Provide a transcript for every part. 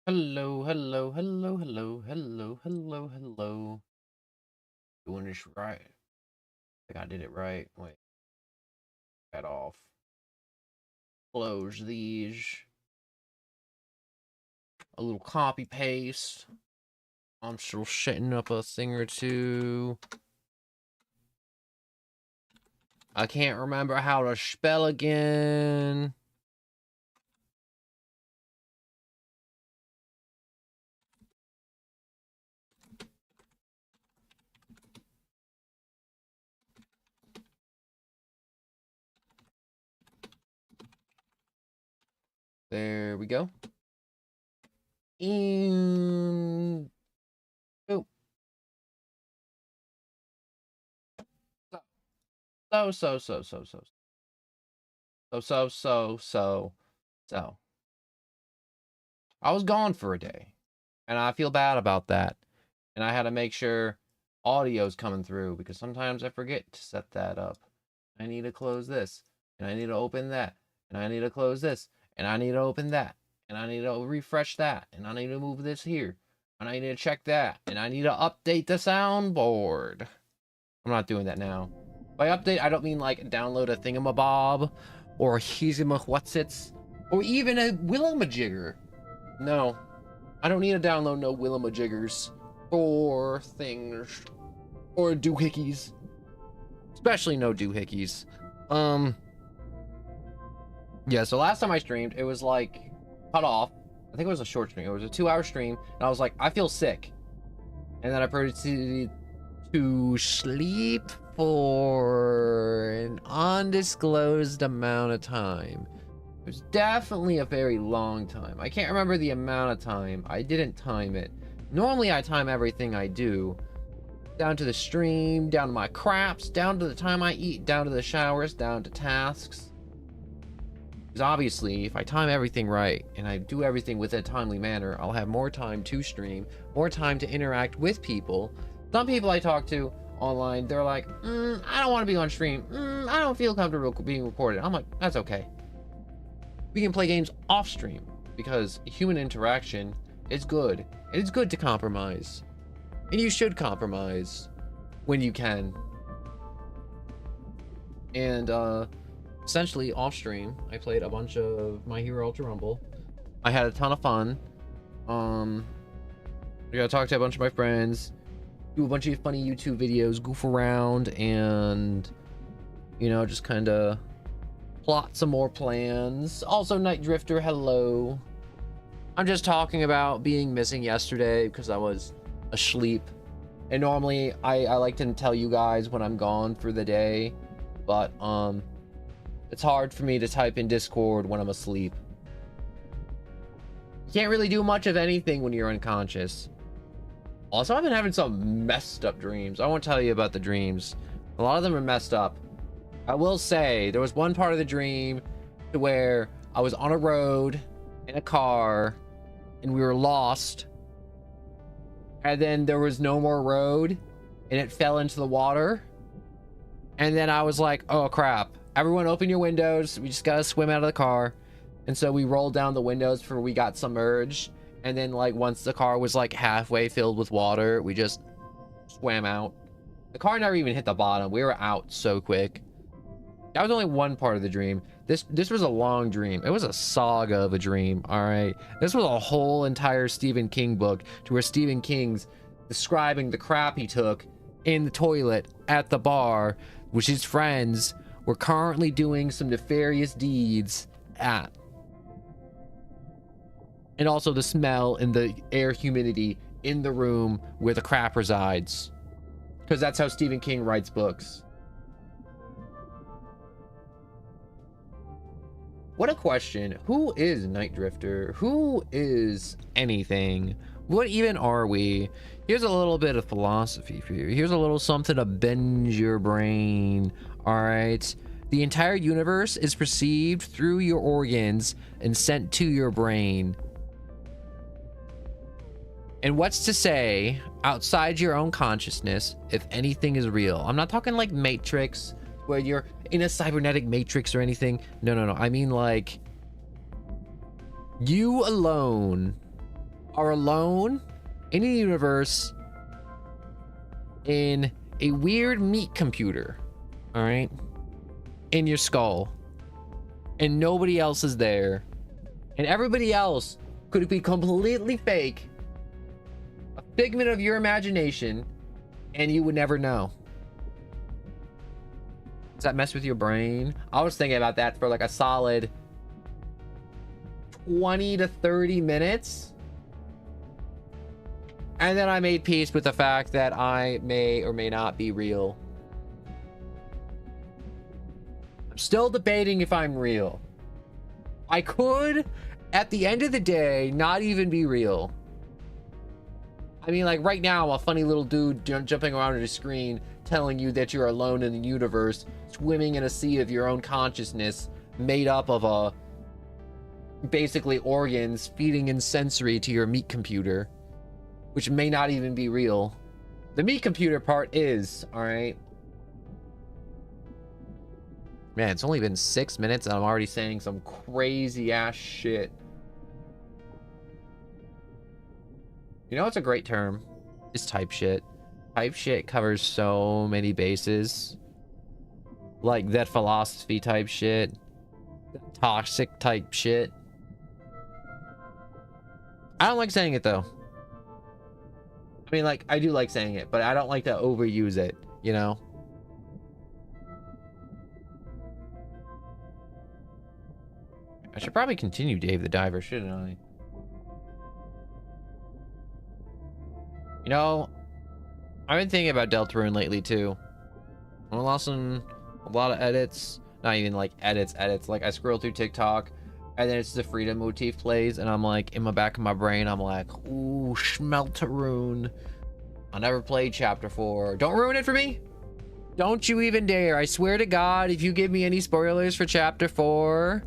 Hello, hello, hello, hello, hello, hello, hello. Doing this right. I think I did it right. Wait, that off. Close these. A little copy paste. I'm still setting up a thing or two. I can't remember how to spell again. There we go. And oh, so. I was gone for a day, and I feel bad about that. And I had to make sure audio's coming through because sometimes I forget to set that up. I need to close this, and I need to open that, and I need to close this, and I need to open that, and I need to refresh that, and I need to move this here, and I need to check that, and I need to update the soundboard. I'm not doing that now. By update, I don't mean like download a thingamabob or a whatsits or even a willamajigger. No, I don't need to download no Willamajiggers or things or doohickeys, especially no doohickeys. Yeah. So last time I streamed, it was like cut off. I think it was a short stream. It was a 2-hour stream, and I was like, I feel sick, and then I proceeded to sleep for an undisclosed amount of time. It was definitely a very long time. I can't remember the amount of time. I didn't time it. Normally I time everything I do. Down to the stream, down to my craps, down to the time I eat, down to the showers, down to tasks. Because obviously, if I time everything right, and I do everything with a timely manner, I'll have more time to stream, more time to interact with people. Some people I talk to online, they're like, I don't want to be on stream. I don't feel comfortable being recorded. I'm like, that's okay. We can play games off stream because human interaction is good. And it's good to compromise. And you should compromise when you can. And essentially off stream, I played a bunch of My Hero Ultra Rumble. I had a ton of fun. I got to talk to a bunch of my friends, do a bunch of funny YouTube videos, goof around, and you know, just kind of plot some more plans. Also, Night Drifter, hello. I'm just talking about being missing yesterday because I was asleep. And normally I like to tell you guys when I'm gone for the day, but it's hard for me to type in Discord when I'm asleep. You can't really do much of anything when you're unconscious. Also, I've been having some messed up dreams. I won't tell you about the dreams. A lot of them are messed up. I will say there was one part of the dream to where I was on a road in a car and we were lost, and then there was no more road and it fell into the water, and then I was like, oh crap, everyone open your windows, we just gotta swim out of the car. And so we rolled down the windows for we got submerged, and then like once the car was like halfway filled with water, we just swam out. The car never even hit the bottom. We were out so quick. That was only one part of the dream. This was a long dream. It was a saga of a dream, all right? This was a whole entire Stephen King book to where Stephen King's describing the crap he took in the toilet at the bar, which his friends were currently doing some nefarious deeds at. And also the smell and the air humidity in the room where the crap resides. Because that's how Stephen King writes books. What a question. Who is Night Drifter? Who is anything? What even are we? Here's a little bit of philosophy for you. Here's a little something to bend your brain. All right. The entire universe is perceived through your organs and sent to your brain. And what's to say outside your own consciousness if anything is real? I'm not talking like Matrix, where you're in a cybernetic matrix or anything. No. I mean like you alone are alone in a universe in a weird meat computer, all right, in your skull, and nobody else is there, and everybody else could be completely fake, a figment of your imagination, and you would never know. Does that mess with your brain? I was thinking about that for like a solid 20 to 30 minutes. And then I made peace with the fact that I may or may not be real. I'm still debating if I'm real. I could, at the end of the day, not even be real. I mean, like right now, I'm a funny little dude jumping around on a screen telling you that you're alone in the universe, swimming in a sea of your own consciousness, made up of basically organs feeding in sensory to your meat computer, which may not even be real. The meat computer part is, all right. Man, it's only been 6 minutes and I'm already saying some crazy ass shit. You know what's a great term? Is type shit. Type shit covers so many bases. Like that philosophy type shit. Toxic type shit. I don't like saying it though. I mean, like, I do like saying it, but I don't like to overuse it, you know? I should probably continue Dave the Diver, shouldn't I? You know, I've been thinking about Deltarune lately, too. I'm lost in a lot of edits. Not even, like, edits. Like, I scroll through TikTok, and then it's the Freedom motif plays, and I'm like, in the back of my brain, I'm like, ooh, Schmeltarune. I never played Chapter 4. Don't ruin it for me. Don't you even dare. I swear to God, if you give me any spoilers for Chapter 4,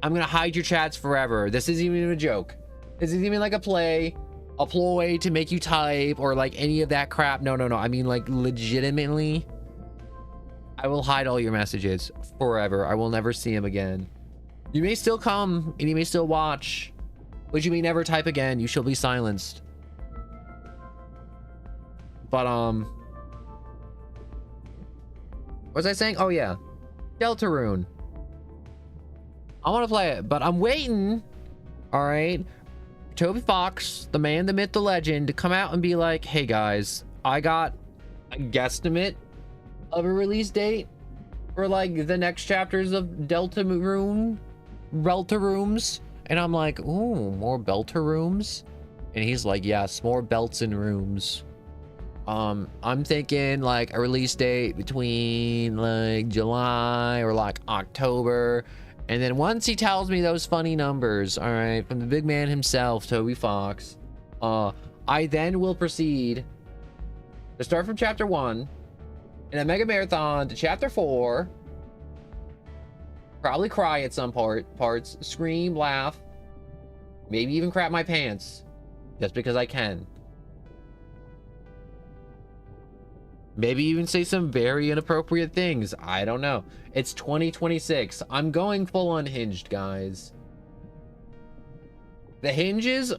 I'm gonna hide your chats forever. This isn't even a joke. This isn't even like a ploy to make you type or like any of that crap. No. I mean, like, legitimately, I will hide all your messages forever. I will never see them again. You may still come and you may still watch, but you may never type again. You shall be silenced. But what was I saying? Oh yeah, Deltarune. I want to play it, but I'm waiting. All right, Toby Fox, the man, the myth, the legend, to come out and be like, "Hey guys, I got a guesstimate of a release date for like the next chapters of Deltarune, Beltarooms," and I'm like, "Ooh, more Beltarooms," and he's like, "Yes, more belts and rooms." I'm thinking like a release date between like July or like October. And then once he tells me those funny numbers, all right, from the big man himself, Toby Fox, I then will proceed to start from Chapter 1 in a mega marathon to Chapter 4. Probably cry at some parts, scream, laugh, maybe even crap my pants, just because I can. Maybe even say some very inappropriate things. I don't know. It's 2026. I'm going full unhinged, guys. The hinges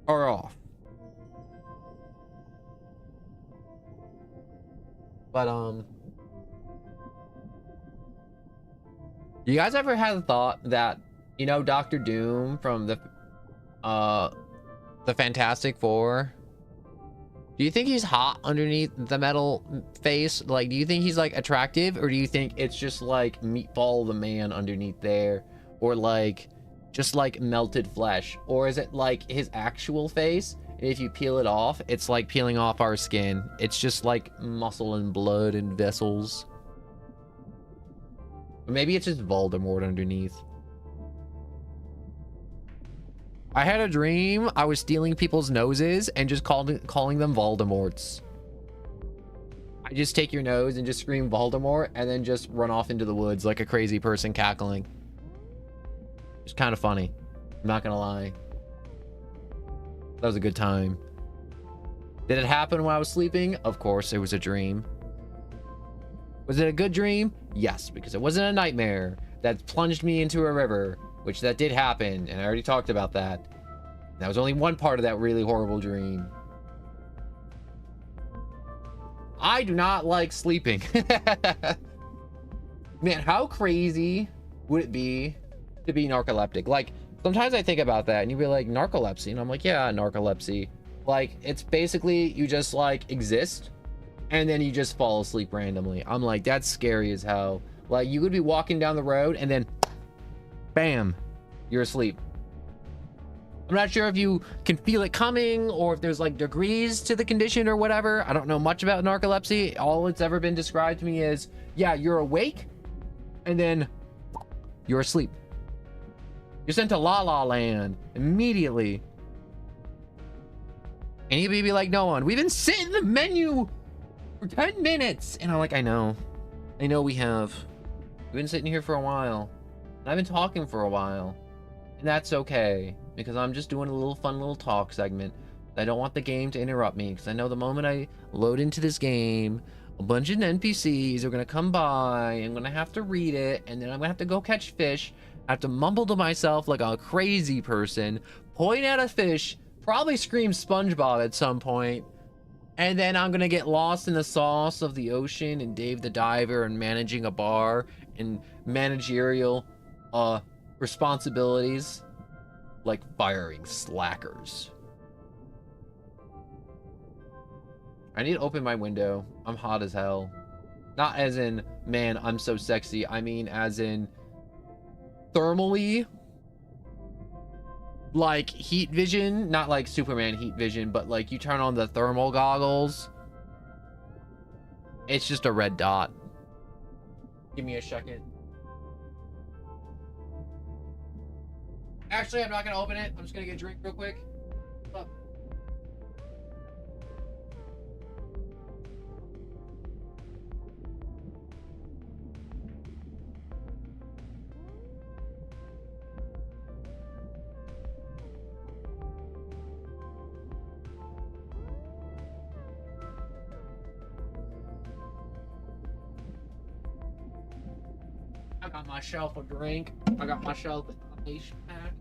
are off. But, you guys ever had the thought that, you know, Doctor Doom from the Fantastic Four? Do you think he's hot underneath the metal face? Like, do you think he's like attractive, or do you think it's just like Meatball the Man underneath there, or like just like melted flesh, or is it like his actual face? And if you peel it off, it's like peeling off our skin. It's just like muscle and blood and vessels. Or maybe it's just Voldemort underneath. I had a dream I was stealing people's noses and just calling them Voldemorts. I just take your nose and just scream Voldemort and then just run off into the woods like a crazy person cackling. It's kind of funny. I'm not gonna lie. That was a good time. Did it happen when I was sleeping? Of course, it was a dream. Was it a good dream? Yes, because it wasn't a nightmare that plunged me into a river, which that did happen, and I already talked about that. That was only one part of that really horrible dream. I do not like sleeping. Man, how crazy would it be to be narcoleptic? Like, sometimes I think about that and you'd be like, narcolepsy? And I'm like, yeah, narcolepsy. Like, it's basically you just like exist and then you just fall asleep randomly. I'm like, that's scary as hell. Like, you could be walking down the road and then bam, you're asleep. I'm not sure if you can feel it coming or if there's like degrees to the condition or whatever. I don't know much about narcolepsy. All it's ever been described to me is, yeah, you're awake and then you're asleep. You're sent to La La Land immediately. And he'd be like, no one, we've been sitting in the menu for 10 minutes. And I'm like, I know we have. We've been sitting here for a while. And I've been talking for a while. And that's okay. Because I'm just doing a little fun little talk segment. I don't want the game to interrupt me. Because I know the moment I load into this game, a bunch of NPCs are going to come by. I'm going to have to read it. And then I'm going to have to go catch fish. I have to mumble to myself like a crazy person. Point at a fish. Probably scream SpongeBob at some point. And then I'm going to get lost in the sauce of the ocean and Dave the Diver and managing a bar and managerial responsibilities. Like firing slackers. I need to open my window. I'm hot as hell. Not as in, man, I'm so sexy. I mean as in thermally. Like heat vision. Not like Superman heat vision, but like you turn on the thermal goggles. It's just a red dot. Give me a second. Actually, I'm not gonna open it. I'm just gonna get a drink real quick. Look. I got myself a drink. I got myself an ice pack.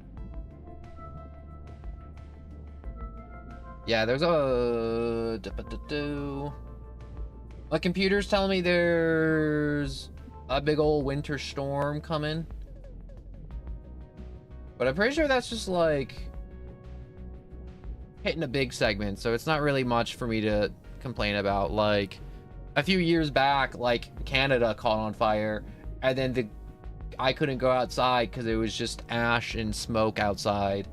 Yeah, there's a... My computer's telling me there's a big old winter storm coming. But I'm pretty sure that's just like hitting a big segment, so it's not really much for me to complain about. Like a few years back, like Canada caught on fire, and then I couldn't go outside because it was just ash and smoke outside.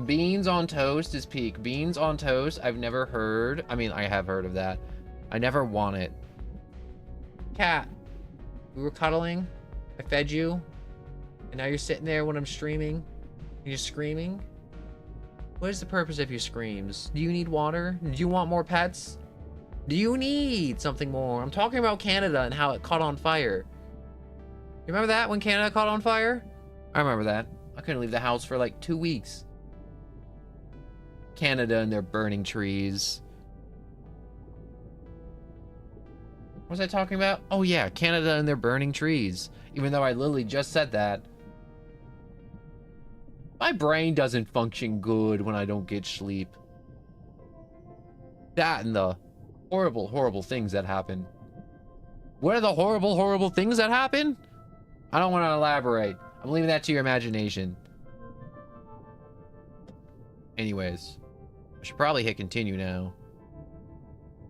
Beans on toast is peak. Beans on toast, I've never heard. I mean, I have heard of that. I never want it. Cat, we were cuddling. I fed you. And now you're sitting there when I'm streaming. And you're screaming. What is the purpose of your screams? Do you need water? Do you want more pets? Do you need something more? I'm talking about Canada and how it caught on fire. You remember that when Canada caught on fire? I remember that. I couldn't leave the house for like 2 weeks. Canada and their burning trees. What was I talking about? Oh yeah, Canada and their burning trees. Even though I literally just said that. My brain doesn't function good when I don't get sleep. That and the horrible, horrible things that happen. What are the horrible, horrible things that happen? I don't want to elaborate. I'm leaving that to your imagination. Anyways. I should probably hit continue now.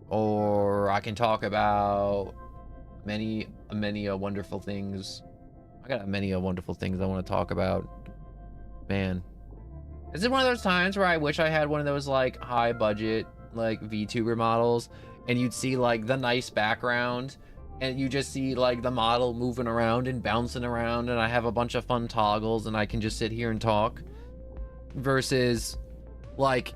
Or I can talk about many wonderful things. I got many wonderful things I want to talk about. Man. This is one of those times where I wish I had one of those like high budget like VTuber models and you'd see like the nice background and you just see like the model moving around and bouncing around and I have a bunch of fun toggles and I can just sit here and talk versus like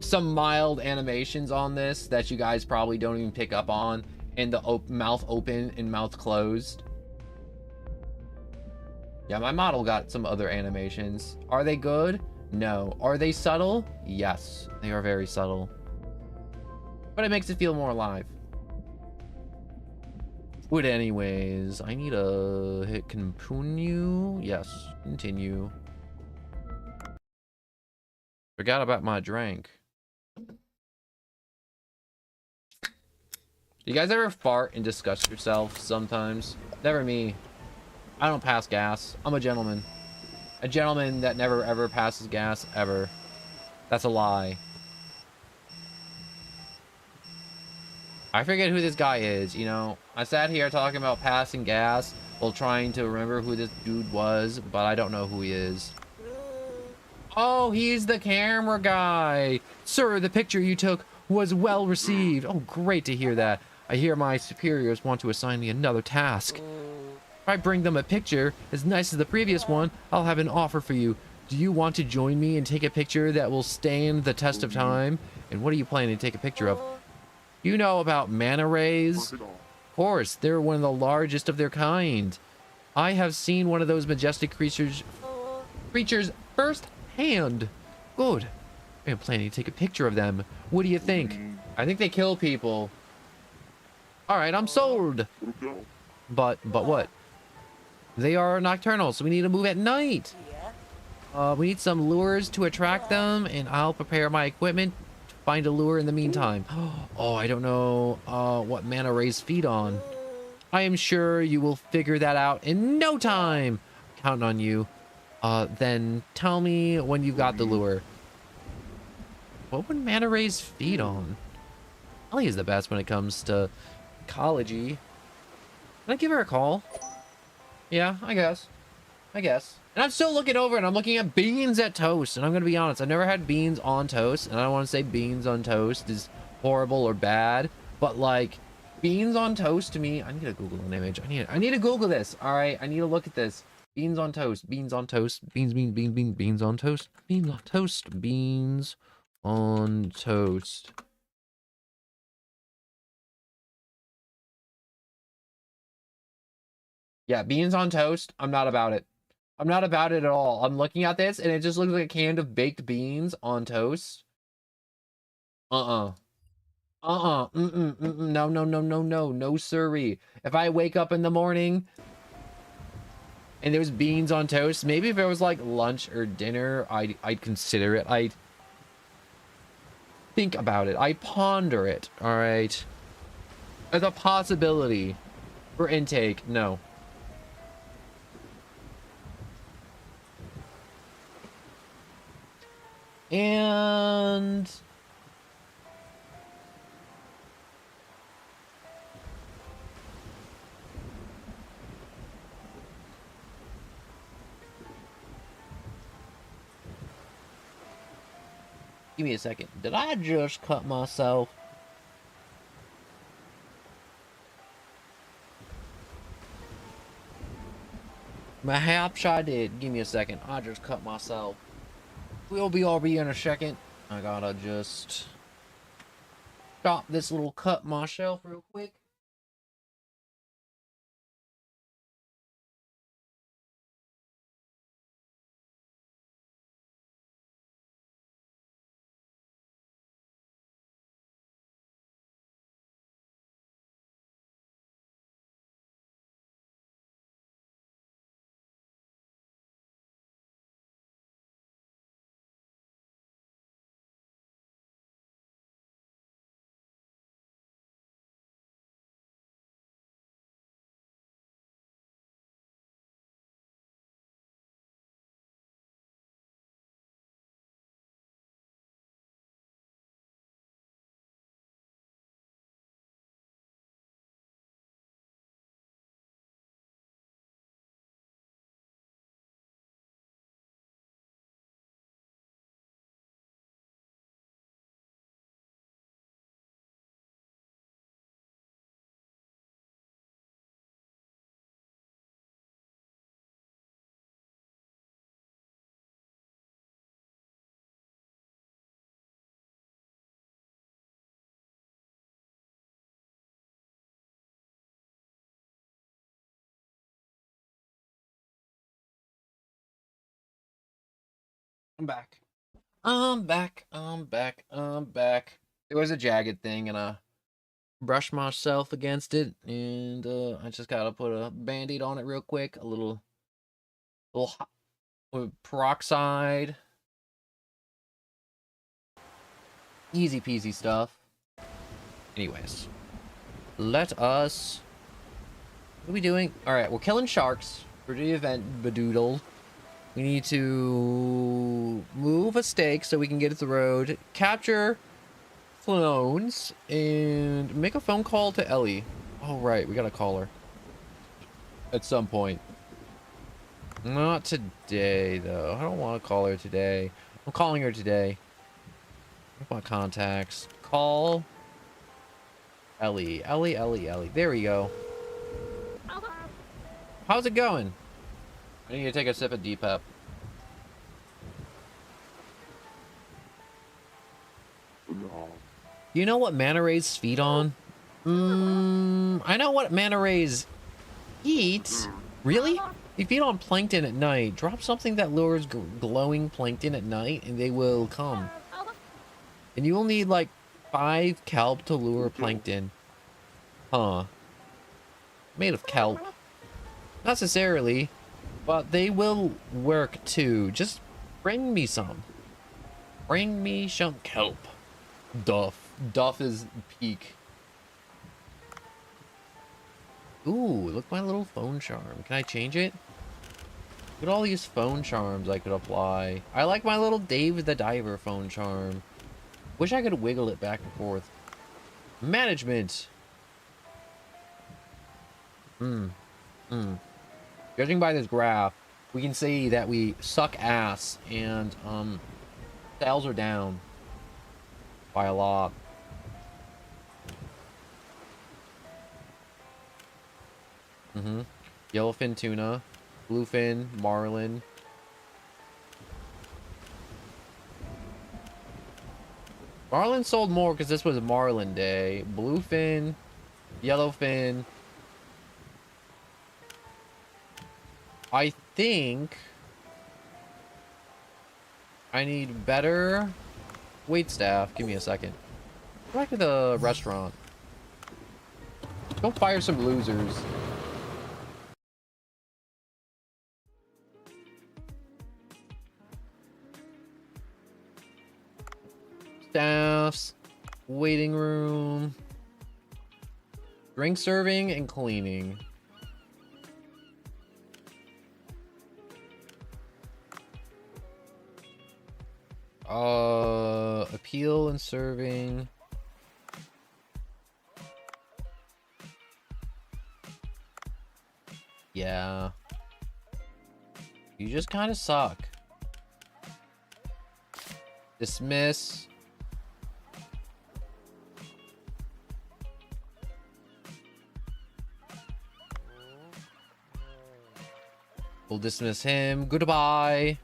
some mild animations on this that you guys probably don't even pick up on, and the mouth open and mouth closed. Yeah, my model got some other animations. Are they good? No. Are they subtle? Yes, they are very subtle. But it makes it feel more alive. But anyways, I need to hit continue. Yes, continue. Forgot about my drink. You guys ever fart and disgust yourself sometimes? Never me. I don't pass gas. I'm a gentleman. A gentleman that never ever passes gas ever. That's a lie. I forget who this guy is, you know. I sat here talking about passing gas while trying to remember who this dude was, but I don't know who he is. Oh, he's the camera guy. Sir, the picture you took was well received. Oh, great to hear that. I hear my superiors want to assign me another task. If I bring them a picture as nice as the previous one, I'll have an offer for you. Do you want to join me and take a picture that will stand the test of time? And what are you planning to take a picture of? You know about manta rays? Of course, they're one of the largest of their kind. I have seen one of those majestic creatures firsthand. Good. I'm planning to take a picture of them. What do you think? I think they kill people. All right, I'm sold. But what? They are nocturnal, so we need to move at night. We need some lures to attract them, and I'll prepare my equipment to find a lure in the meantime. Oh, I don't know what manta rays feed on. I am sure you will figure that out in no time. Counting on you. Then tell me when you got the lure. What would manta rays feed on? Ellie is the best when it comes to ecology. Can I give her a call? Yeah, I guess. And I'm still looking over and I'm looking at beans at toast. And I'm going to be honest, I've never had beans on toast. And I don't want to say beans on toast is horrible or bad. But like, beans on toast to me, I need to Google an image. I need to Google this. All right, I need to look at this. Beans on toast, beans on toast, beans on toast, beans on toast, beans on toast. Yeah, beans on toast. I'm not about it. I'm not about it at all. I'm looking at this and it just looks like a can of baked beans on toast. No, no, siree. If I wake up in the morning and there's beans on toast, maybe if it was like lunch or dinner, I'd consider it. I'd think about it. I'd ponder it. All right. As a possibility for intake, no. And give me a second. Did I just cut myself? Perhaps I did. Give me a second. I just cut myself. We'll be all in a second. I gotta just stop this little cut myself real quick. I'm back. I'm back. It was a jagged thing and I brushed myself against it and I just gotta put a band-aid on it real quick. A little hot, peroxide. Easy peasy stuff. Anyways, let us... What are we doing? Alright, we're killing sharks for the event, Badoodle. We need to move a stake so we can get to the road, capture clones, and make a phone call to Ellie. Oh, right, we gotta call her. At some point. Not today, though. I don't want to call her today. I'm calling her today. I want contacts. Call Ellie. Ellie. There we go. How's it going? I need to take a sip of D-Pep. You know what manta rays feed on? I know what manta rays eat. Really? They feed on plankton at night. Drop something that lures glowing plankton at night and they will come. And you will need like 5 kelp to lure plankton. Huh. Made of kelp. Not necessarily, but they will work too. Just bring me some. Bring me some kelp. Duff. Duff is peak. Ooh, look at my little phone charm. Can I change it? Look at all these phone charms I could apply. I like my little Dave the Diver phone charm. Wish I could wiggle it back and forth. Management. Judging by this graph, we can see that we suck ass and sales are down by a lot. Yellowfin tuna, bluefin, marlin. Marlin sold more because this was a marlin day. Bluefin, yellowfin. I think I need better wait staff. Give me a second. Go back to the restaurant. Go fire some losers. Staffs, waiting room, drink serving and cleaning. Appeal and serving. Yeah. You just kind of suck. Dismiss. We'll dismiss him. Goodbye.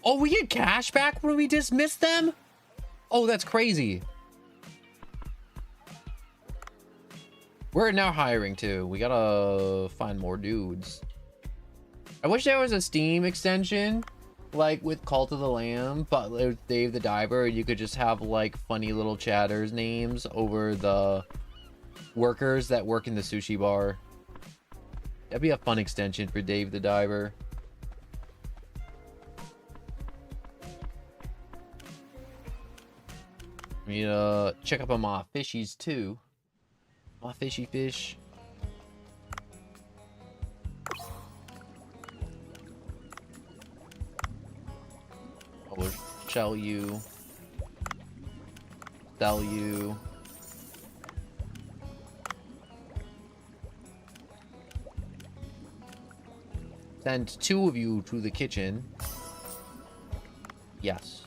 Oh, we get cash back when we dismiss them? Oh, that's crazy. We're now hiring too. We gotta find more dudes. I wish there was a Steam extension, like with Cult of the Lamb, but with Dave the Diver, you could just have like funny little chatters names over the workers that work in the sushi bar. That'd be a fun extension for Dave the Diver. I mean, check up on my fishies too. My fishy fish. I will shell you. Sell you. Send 2 of you to the kitchen. Yes.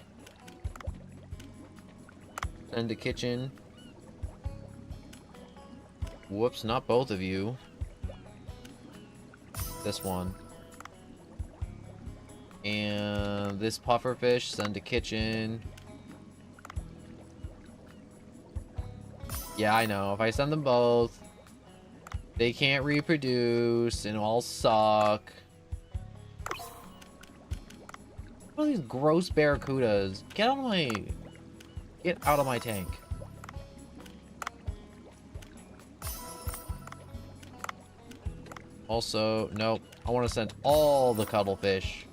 Send to kitchen. Whoops, not both of you. This one. And this pufferfish, send to kitchen. Yeah, I know. If I send them both, they can't reproduce and all suck. What are these gross barracudas? Get out of my tank. Also, nope. I want to send all the cuttlefish.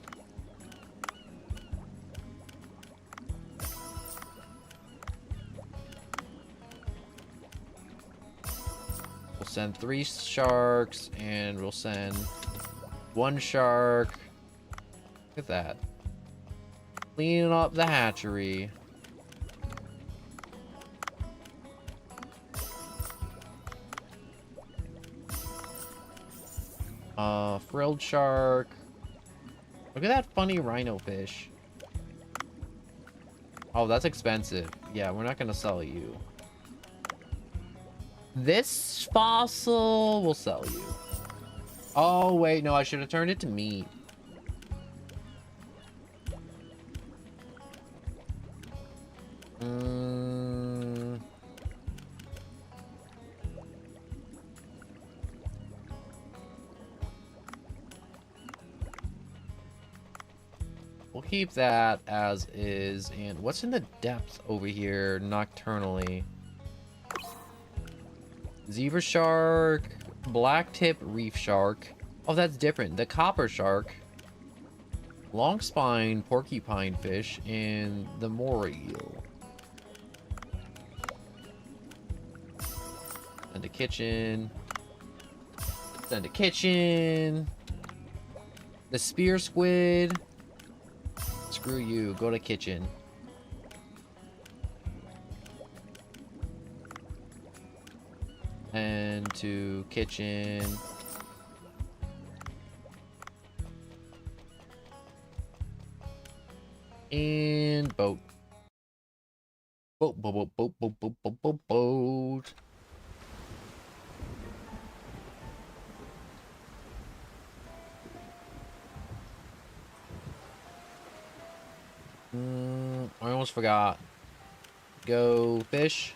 send 3 sharks, and we'll send 1 shark. Look at that. Cleaning up the hatchery. Frilled shark. Look at that funny rhino fish. Oh, that's expensive. Yeah, we're not gonna sell you. This fossil will sell you. Oh, wait, no, I should have turned it to meat. We'll keep that as is. And what's in the depths over here nocturnally? Zebra shark, blacktip reef shark. Oh, that's different. The copper shark, long spine porcupine fish, and the moray eel. Send a kitchen. Send a kitchen. The spear squid. Screw you. Go to kitchen. And to kitchen. And boat. Boat, boat, boat, boat, boat, boat, boat, boat, boat. I almost forgot. Go fish.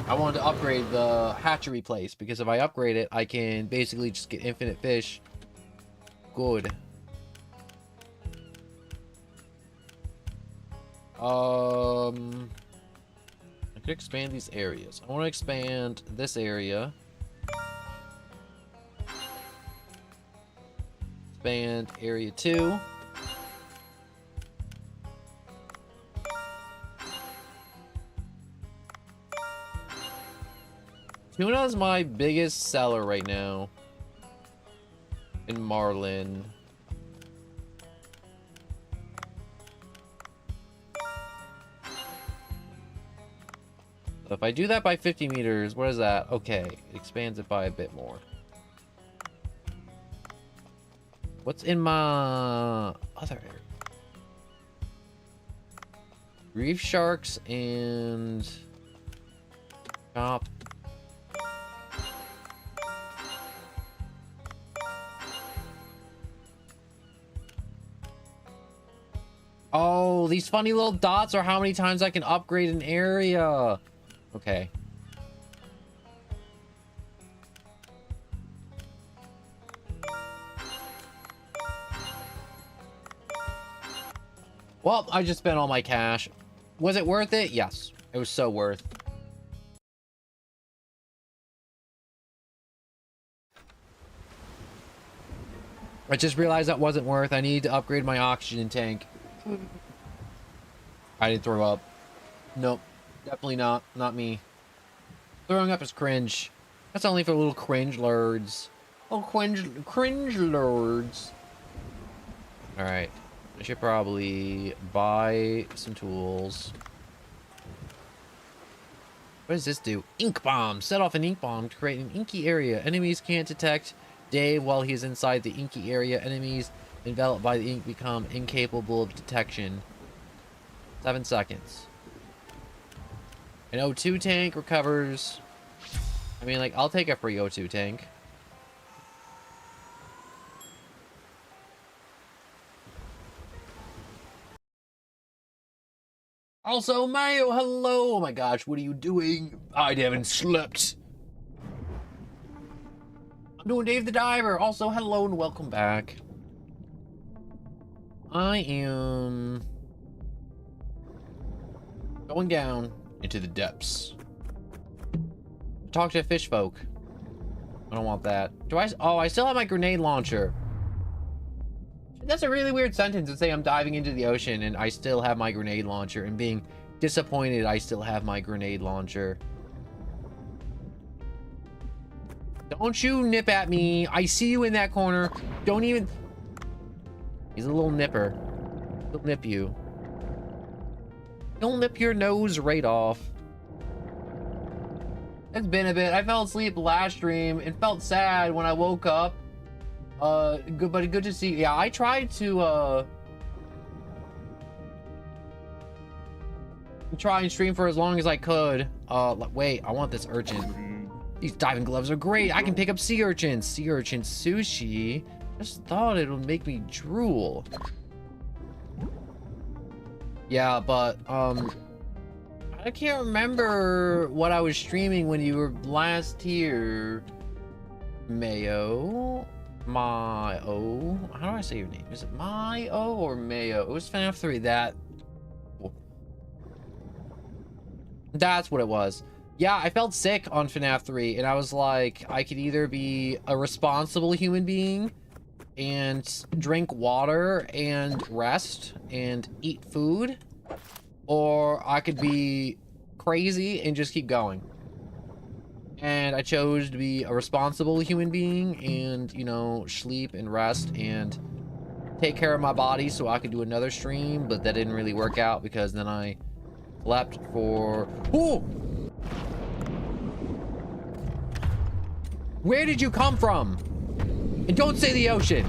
I wanted to upgrade the hatchery place because if I upgrade it, I can basically just get infinite fish. Good. I could expand these areas. I want to expand this area. Expand area 2. Tuna is my biggest seller right now in Marlin. So if I do that by 50 meters, what is that? Okay, it expands it by a bit more. What's in my other area? Reef sharks and chop. Oh, these funny little dots are how many times I can upgrade an area. Okay. Well, I just spent all my cash. Was it worth it? Yes. It was so worth. I just realized that wasn't worth. I needed to upgrade my oxygen tank. I didn't throw up. Nope. Definitely not. Not me. Throwing up is cringe. That's only for little cringe lords. Oh, cringe lords. Alright. I should probably buy some tools. What does this do? Ink bomb. Set off an ink bomb to create an inky area. Enemies can't detect Dave while he's inside the inky area. Enemies enveloped by the ink become incapable of detection. 7 seconds. An O2 tank recovers. I mean, like, I'll take a free O2 tank. Also, Mayo, hello! Oh my gosh, what are you doing? I haven't slept. I'm doing Dave the Diver. Also, hello and welcome back. I am going down into the depths. Talk to fish folk. I don't want that. Do I? Oh, I still have my grenade launcher. That's a really weird sentence to say I'm diving into the ocean and I still have my grenade launcher and being disappointed I still have my grenade launcher. Don't you nip at me. I see you in that corner. Don't even... He's a little nipper. He'll nip you. He'll nip your nose right off. It's been a bit. I fell asleep last stream and felt sad when I woke up. Good, but good to see. Yeah, I tried to try and stream for as long as I could. Wait, I want this urchin. These diving gloves are great. I can pick up sea urchins. Sea urchin sushi. Just thought it would make me drool. Yeah, but I can't remember what I was streaming when you were last here. Mayo. Mayo. How do I say your name? Is it Mayo or Mayo? It was FNAF 3. That's what it was. Yeah, I felt sick on FNAF 3, and I was like, I could either be a responsible human being and drink water and rest and eat food, or I could be crazy and just keep going. And I chose to be a responsible human being and, you know, sleep and rest and take care of my body so I could do another stream, but that didn't really work out because then I slept for... Ooh! Where did you come from? And don't say the ocean.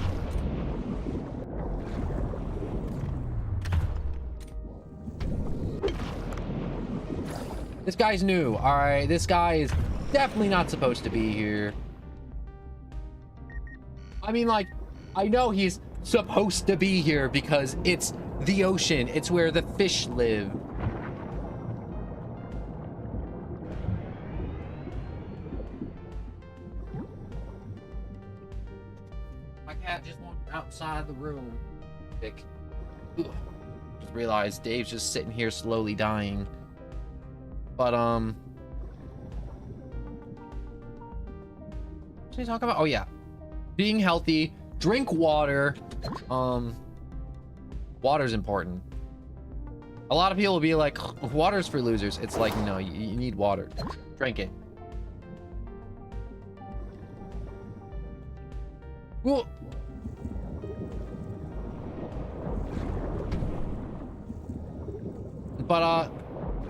This guy's new, all right? This guy is definitely not supposed to be here. I mean, like, I know he's supposed to be here because it's the ocean. It's where the fish live. My cat just walked outside the room. Ugh. Just realized Dave's just sitting here slowly dying. But, what did he talk about? Oh, yeah. Being healthy, drink water. Water's important. A lot of people will be like, water's for losers. It's like, no, you need water. Drink it. Whoa. But,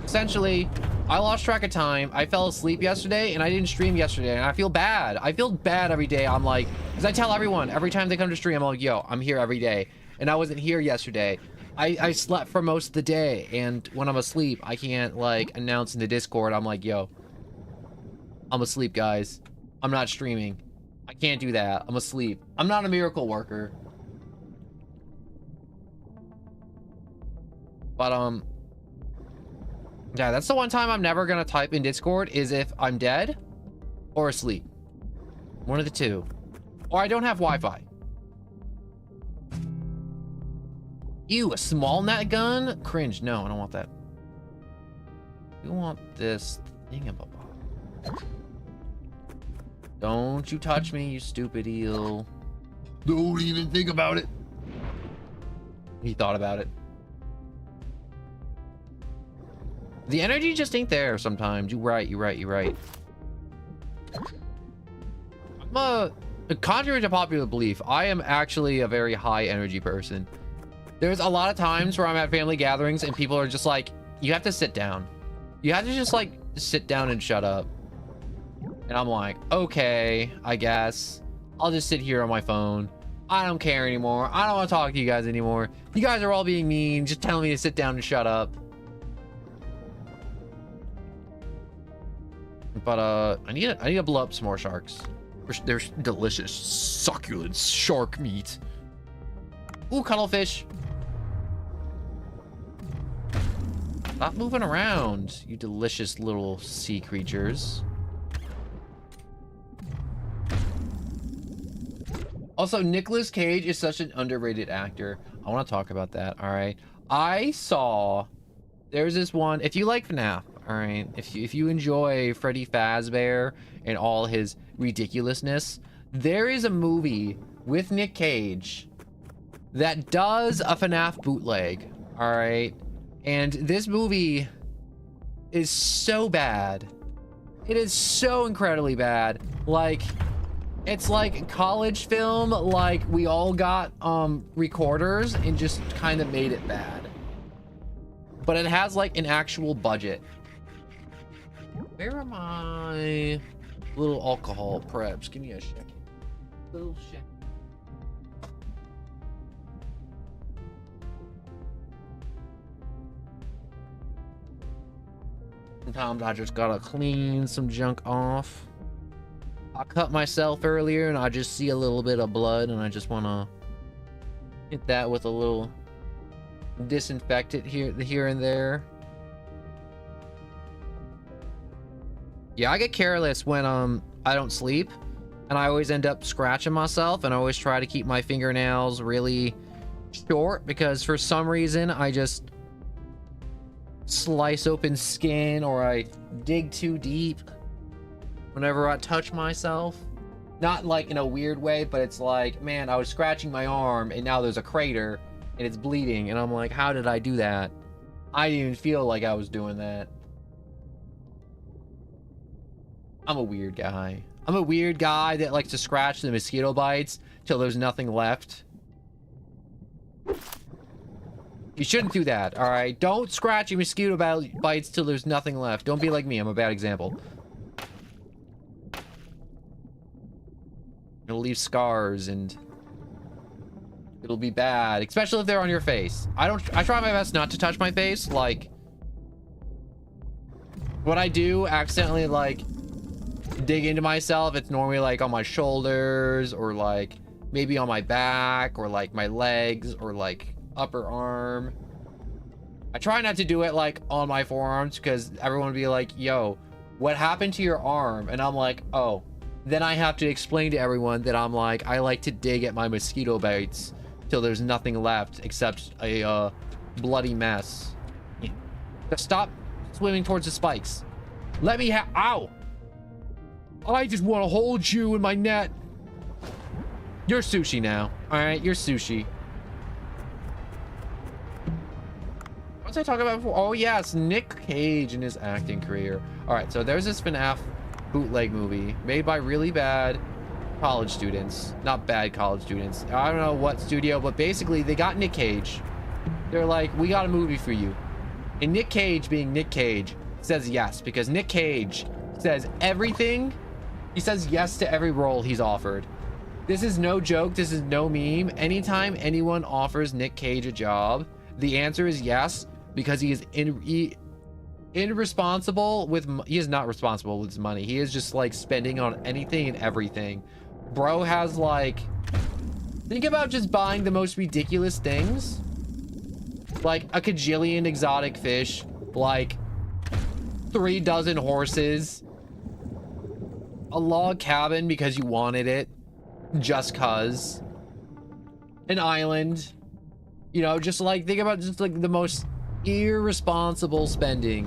essentially, I lost track of time. I fell asleep yesterday and I didn't stream yesterday and I feel bad. I feel bad every day. I'm like, because I tell everyone every time they come to stream, I'm like, yo, I'm here every day. And I wasn't here yesterday. I slept for most of the day, and when I'm asleep, I can't like announce in the Discord. I'm like, yo, I'm asleep, guys. I'm not streaming. I can't do that. I'm asleep. I'm not a miracle worker. But yeah, that's the one time I'm never gonna type in Discord is if I'm dead or asleep. One of the two. Or I don't have Wi-Fi. Ew, a small net gun? Cringe. No, I don't want that. You want this thingamabob. Don't you touch me, you stupid eel. Don't even think about it. He thought about it. The energy just ain't there sometimes. You're right. Contrary to popular belief, I am actually a very high energy person. There's a lot of times where I'm at family gatherings and people are just like, you have to sit down. You have to just like sit down and shut up. And I'm like, okay, I guess. I'll just sit here on my phone. I don't care anymore. I don't want to talk to you guys anymore. You guys are all being mean, just telling me to sit down and shut up. But I need to blow up some more sharks. There's delicious, succulent shark meat. Ooh, cuttlefish. Stop moving around, you delicious little sea creatures. Also, Nicolas Cage is such an underrated actor. I want to talk about that, all right? I saw... There's this one... If you like FNAF, all right? If you enjoy Freddy Fazbear and all his ridiculousness, there is a movie with Nick Cage that does a FNAF bootleg, all right? And this movie is so bad. It is so incredibly bad. Like, It's like college film, like we all got recorders and just kind of made it bad. But it has like an actual budget. Where are my little alcohol preps? Give me a second. Little shit. Sometimes I just gotta clean some junk off. I cut myself earlier and I just see a little bit of blood and I just want to hit that with a little disinfectant here and there. Yeah, I get careless when I don't sleep and I always end up scratching myself, and I always try to keep my fingernails really short because for some reason I just slice open skin or I dig too deep whenever I touch myself. Not like in a weird way, but it's like, man, I was scratching my arm and now there's a crater and it's bleeding, and I'm like, how did I do that? I didn't even feel like I was doing that. I'm a weird guy. I'm a weird guy that likes to scratch the mosquito bites till there's nothing left. You shouldn't do that, all right? Don't scratch your mosquito bites till there's nothing left. Don't be like me. I'm a bad example. It'll leave scars and it'll be bad, especially if they're on your face. I try my best not to touch my face. Like, when I do accidentally like dig into myself, it's normally like on my shoulders or like maybe on my back or like my legs or like upper arm. I try not to do it like on my forearms because everyone would be like, yo, what happened to your arm? And I'm like, oh. Then I have to explain to everyone that I'm like, I like to dig at my mosquito bites till there's nothing left except a bloody mess. Just stop swimming towards the spikes. Let me ow! I just want to hold you in my net. You're sushi now. All right, you're sushi. What was I talking about before? Oh yes, Nick Cage and his acting career. All right, so there's this FNAF bootleg movie made by really bad college students. Not bad college students. I don't know what studio, but basically they got Nick Cage. They're like, we got a movie for you. And Nick Cage, being Nick Cage, says yes, because Nick Cage says everything. He says yes to every role he's offered. This is no joke. This is no meme. Anytime anyone offers Nick Cage a job, the answer is yes, because he is irresponsible with, he is not responsible with his money. He is just like spending on anything and everything. Bro has like, think about just buying the most ridiculous things, like a kajillion exotic fish, like 3 dozen horses, a log cabin because you wanted it just cuz, an island, you know, just like think about just like the most irresponsible spending.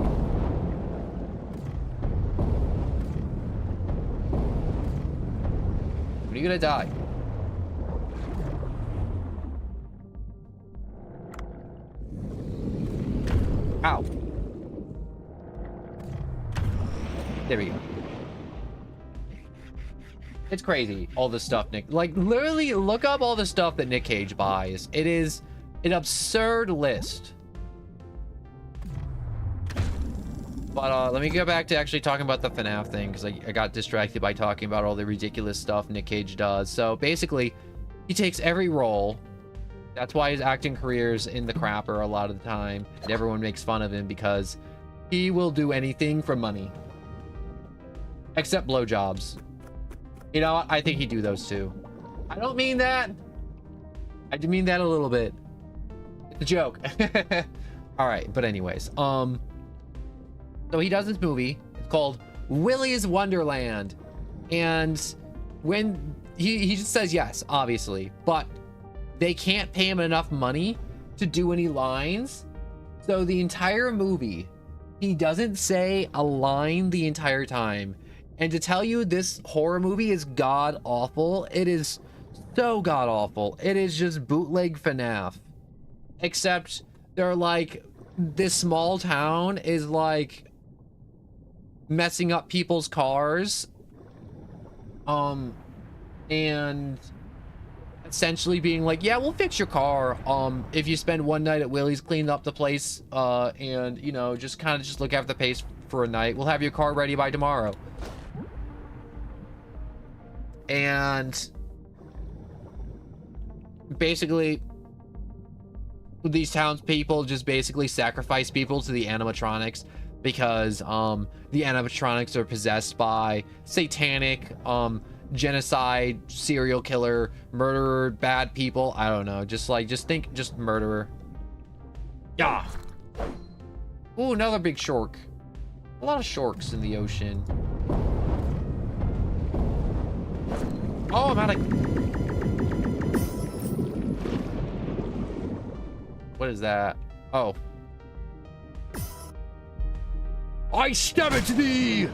When are you gonna die? Ow. There we go. It's crazy, all the stuff Nick, like literally look up all the stuff that Nick Cage buys. It is an absurd list. But let me go back to actually talking about the FNAF thing, because I got distracted by talking about all the ridiculous stuff Nick Cage does. So basically, he takes every role. That's why his acting career's in the crapper a lot of the time. And everyone makes fun of him because he will do anything for money. Except blowjobs. You know what? I think he'd do those too. I don't mean that. I do mean that a little bit. It's a joke. All right, but anyways, so he does this movie. It's called Willy's Wonderland, and when he just says yes, obviously, but they can't pay him enough money to do any lines. So the entire movie, he doesn't say a line the entire time. And to tell you this horror movie is god awful, it is so god awful. It is just bootleg FNAF. Except they're like, this small town is like messing up people's cars. and essentially being like, yeah, we'll fix your car if you spend one night at Willie's, clean up the place, and you know, just kind of just look after the pace for a night. We'll have your car ready by tomorrow. And basically these townspeople just basically sacrifice people to the animatronics because the animatronics are possessed by satanic genocide, serial killer, murderer, bad people. I don't know, just think just murderer. Yeah. Ooh, another big shark. A lot of sharks in the ocean. Oh, I'm out of... What is that? Oh. I stab it to thee!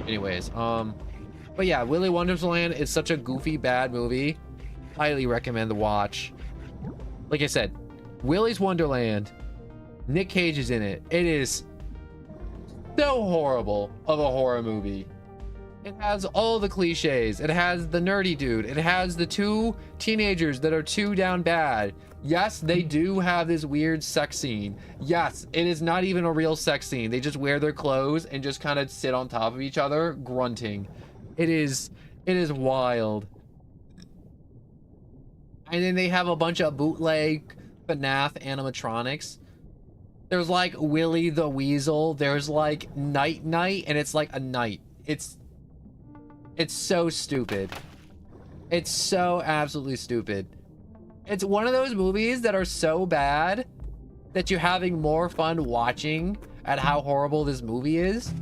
Anyways, but yeah, Willy Wonderland is such a goofy, bad movie. Highly recommend the watch. Like I said, Willy's Wonderland. Nick Cage is in it. It is so horrible of a horror movie. It has all the cliches. It has the nerdy dude. It has the two teenagers that are too down bad. Yes, they do have this weird sex scene. Yes, it is not even a real sex scene. They just wear their clothes and just kind of sit on top of each other, grunting. It is wild. And then they have a bunch of bootleg FNAF animatronics. There's like Willy the Weasel. There's like Night Night, and it's like a knight. It's so stupid. It's so absolutely stupid. It's one of those movies that are so bad that you're having more fun watching at how horrible this movie is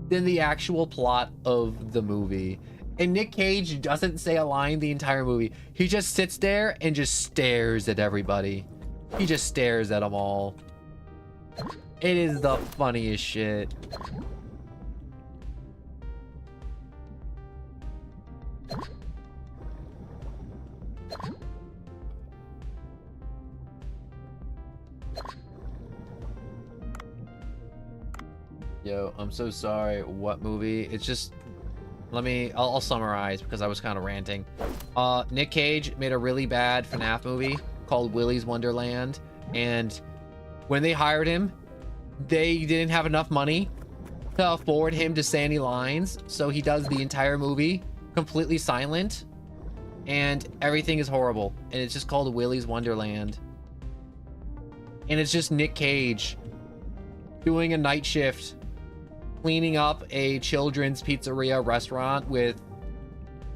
than the actual plot of the movie. And Nick Cage doesn't say a line the entire movie. He just sits there and just stares at everybody. He just stares at them all. It is the funniest shit. Yo, I'm so sorry. What movie? It's just... I'll summarize because I was kind of ranting. Nick Cage made a really bad FNAF movie called Willy's Wonderland. And when they hired him, they didn't have enough money to afford him to say any lines. So he does the entire movie completely silent. And everything is horrible. And it's just called Willy's Wonderland. And it's just Nick Cage doing a night shift, cleaning up a children's pizzeria restaurant with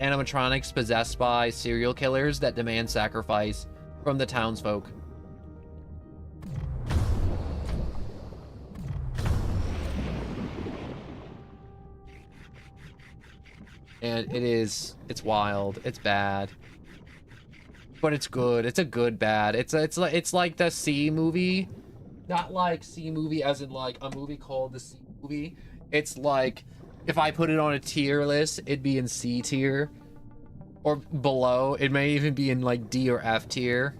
animatronics possessed by serial killers that demand sacrifice from the townsfolk. And it's wild. It's bad. But it's good. It's a good bad. It's like the C movie. Not like C movie as in like a movie called the C movie. It's like if I put it on a tier list, it'd be in C tier. Or below. It may even be in like D or F tier.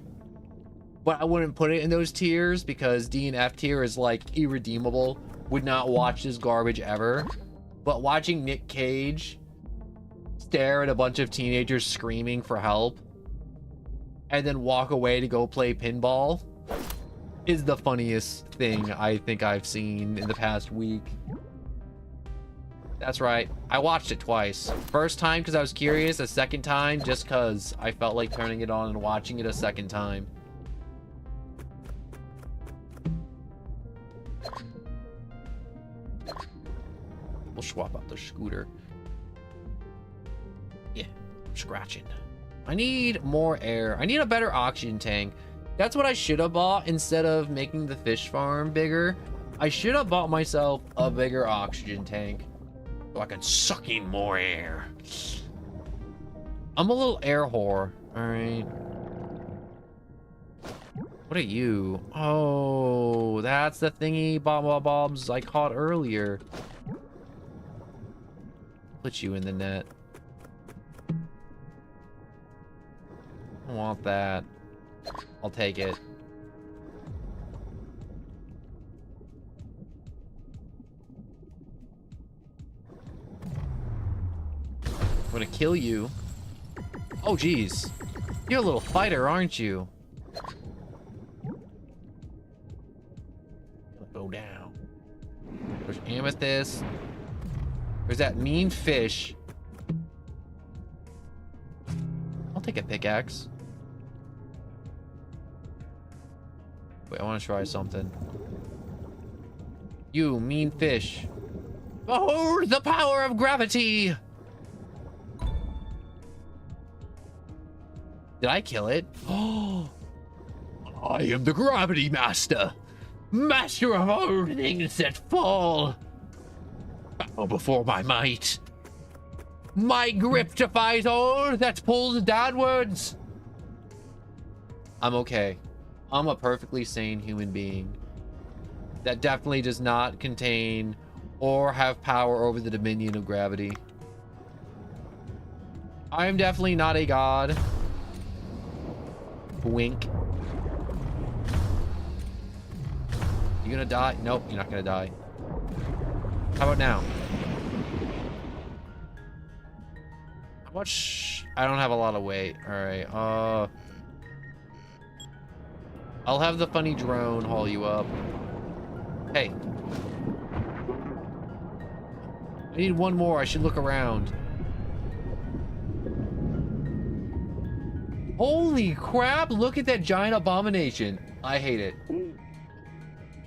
But I wouldn't put it in those tiers because D and F tier is like irredeemable. Would not watch this garbage ever. But watching Nick Cage stare at a bunch of teenagers screaming for help and then walk away to go play pinball is the funniest thing I think I've seen in the past week. That's right. I watched it twice. First time because I was curious. The second time just because I felt like turning it on and watching it a second time. We'll swap out the scooter. Yeah, I'm scratching. I need more air. I need a better oxygen tank. That's what I should have bought instead of making the fish farm bigger. I should have bought myself a bigger oxygen tank so I can suck in more air. I'm a little air whore. All right. What are you? Oh, that's the thingy bobs I caught earlier. Put you in the net. I want that. I'll take it. gonna kill you. Oh, geez. You're a little fighter, aren't you? Go down. There's amethyst. There's that mean fish. I'll take a pickaxe. Wait, I want to try something. You mean fish. Oh, the power of gravity! Did I kill it? Oh, I am the gravity master. Master of all things that fall. Bow before my might. My grip defies all that pulls downwards. I'm okay. I'm a perfectly sane human being that definitely does not contain or have power over the dominion of gravity. I am definitely not a god. Wink. You gonna die? Nope, you're not gonna die. How about now? How much? I don't have a lot of weight. All right. I'll have the funny drone haul you up. Hey. I need one more. I should look around. Holy crap, look at that giant abomination. I hate it.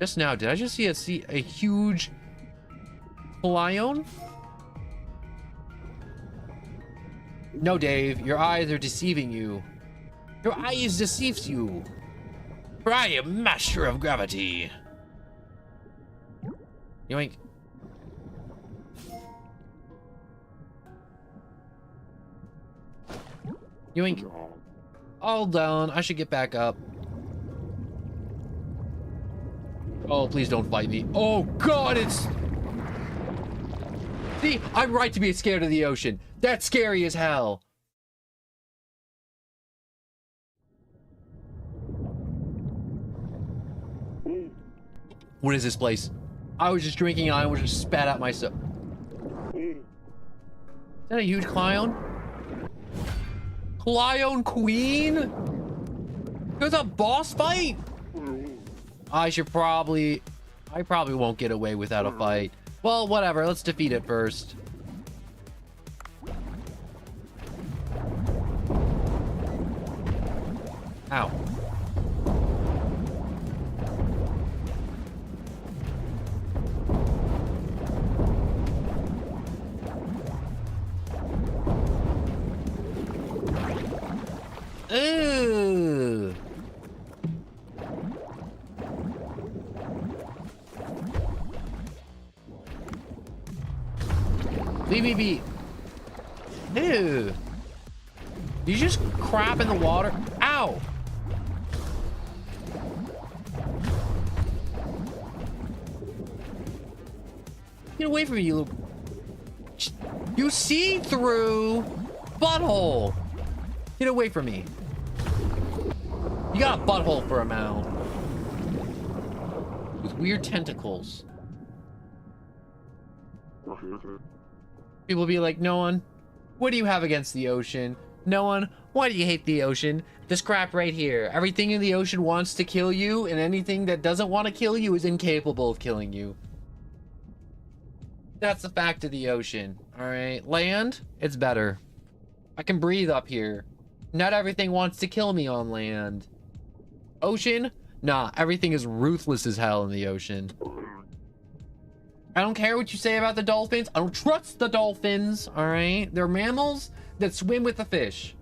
Just now, did I just see a huge Clione? No, Dave, your eyes are deceiving you. Your eyes deceives you. For I am master of gravity. Yoink. Yoink. All down. I should get back up. Oh, please don't fight me. Oh, God, it's... See, I'm right to be scared of the ocean. That's scary as hell. What is this place? I was just drinking and I was just spat out myself. Is that a huge Clione? Clione Queen? There's a boss fight? I probably won't get away without a fight. Well, whatever. Let's defeat it first. Ow. Ooh. Leave me be. Ew. You just crap in the water. Ow. Get away from me, you little... You see through butthole. Get away from me. You got a butthole for a mouth. With weird tentacles. People be like, no one, what do you have against the ocean? No one, why do you hate the ocean? This crap right here. Everything in the ocean wants to kill you, and anything that doesn't want to kill you is incapable of killing you. That's the fact of the ocean. All right, land, it's better. I can breathe up here. Not everything wants to kill me on land. Ocean? Nah, everything is ruthless as hell in the ocean. I don't care what you say about the dolphins. I don't trust the dolphins, all right? They're mammals that swim with the fish,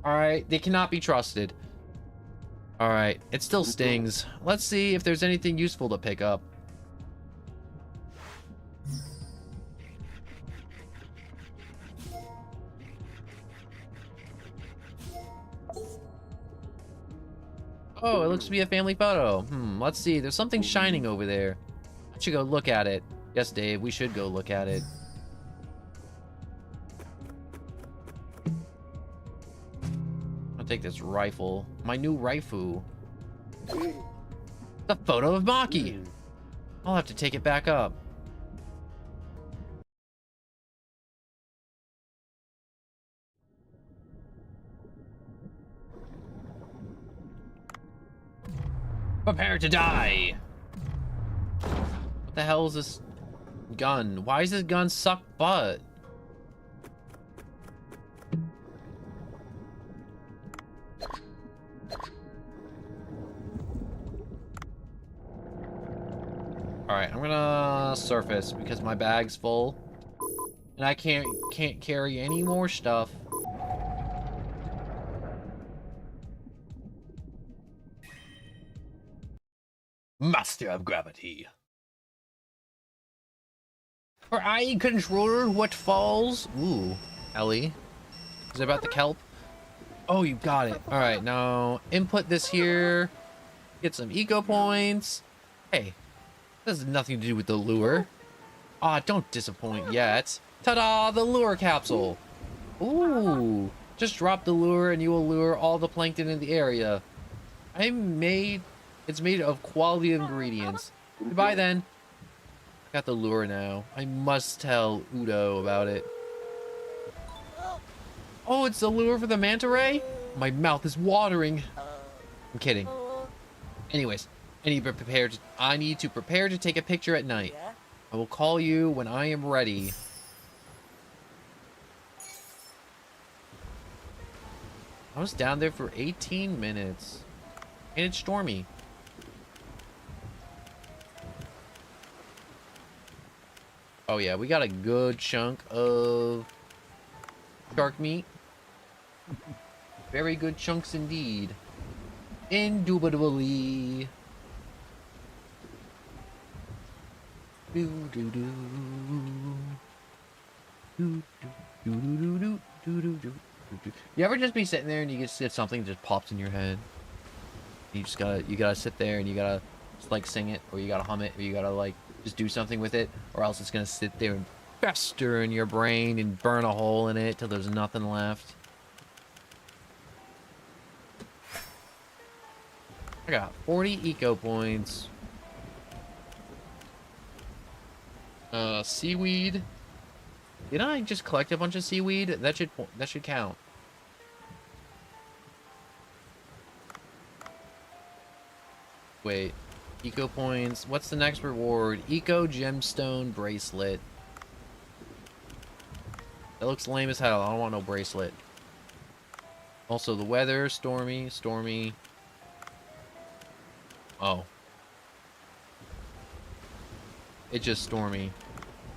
all right? They cannot be trusted. All right, it still stings. Let's see if there's anything useful to pick up. Oh, it looks to be a family photo. Let's see. There's something shining over there. I should go look at it. Yes, Dave, we should go look at it. I'll take this rifle. My new rifle. The photo of Maki. I'll have to take it back up. Prepare to die. What the hell is this gun? Why does this gun suck butt? Alright, I'm gonna surface because my bag's full. And I can't carry any more stuff. Master of gravity. For I controller what falls. Ooh, Ellie. Is it about the kelp? Oh, you got it. Alright, now input this here. Get some eco points. Hey, this has nothing to do with the lure. Ah, don't disappoint yet. Ta-da, the lure capsule. Ooh, just drop the lure and you will lure all the plankton in the area. It's made of quality ingredients. Goodbye then. Got the lure now. I must tell Udo about it. Oh, it's the lure for the manta ray? My mouth is watering. I'm kidding. Anyways, I need to prepare to take a picture at night. I will call you when I am ready. I was down there for 18 minutes. And it's stormy. Oh yeah, we got a good chunk of shark meat. Very good chunks indeed. Indubitably. Do do do. Do do do do do do do. You ever just be sitting there and you just get something just pops in your head? You gotta sit there and you gotta just like sing it, or you gotta hum it, or you gotta like just do something with it, or else it's gonna sit there and fester in your brain and burn a hole in it till there's nothing left. I got 40 eco points. Seaweed. Did I just collect a bunch of seaweed? That should count. Wait. Eco points. What's the next reward? Eco gemstone bracelet. That looks lame as hell. I don't want no bracelet. Also, the weather. Stormy. Stormy. Oh. It's just stormy.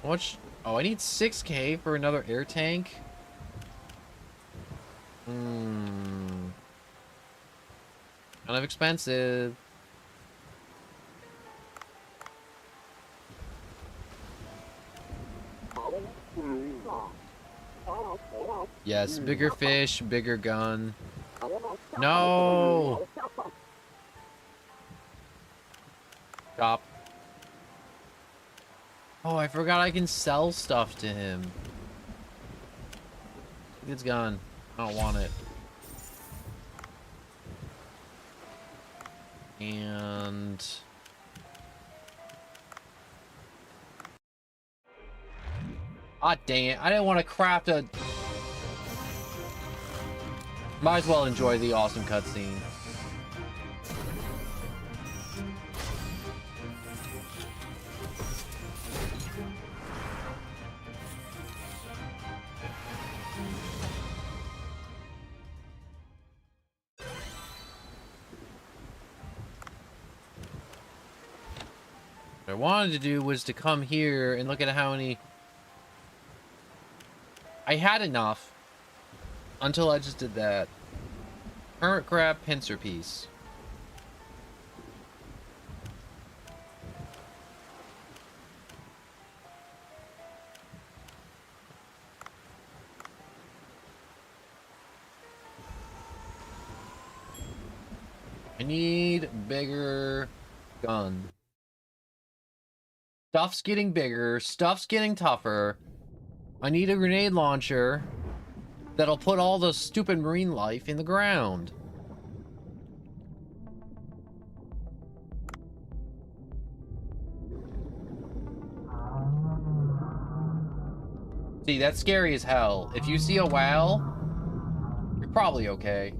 How much? Oh, I need 6K for another air tank? Kind of expensive. Yes, bigger fish, bigger gun. No! Stop. Oh, I forgot I can sell stuff to him. It's gone. I don't want it. And... ah, dang it. I didn't want to craft a... Might as well enjoy the awesome cutscene. What I wanted to do was to come here and look at how many... I had enough until I just did that. Hermit crab pincer piece. I need bigger gun. Stuff's getting bigger. Stuff's getting tougher. I need a grenade launcher that'll put all the stupid marine life in the ground. See, that's scary as hell. If you see a whale, you're probably okay.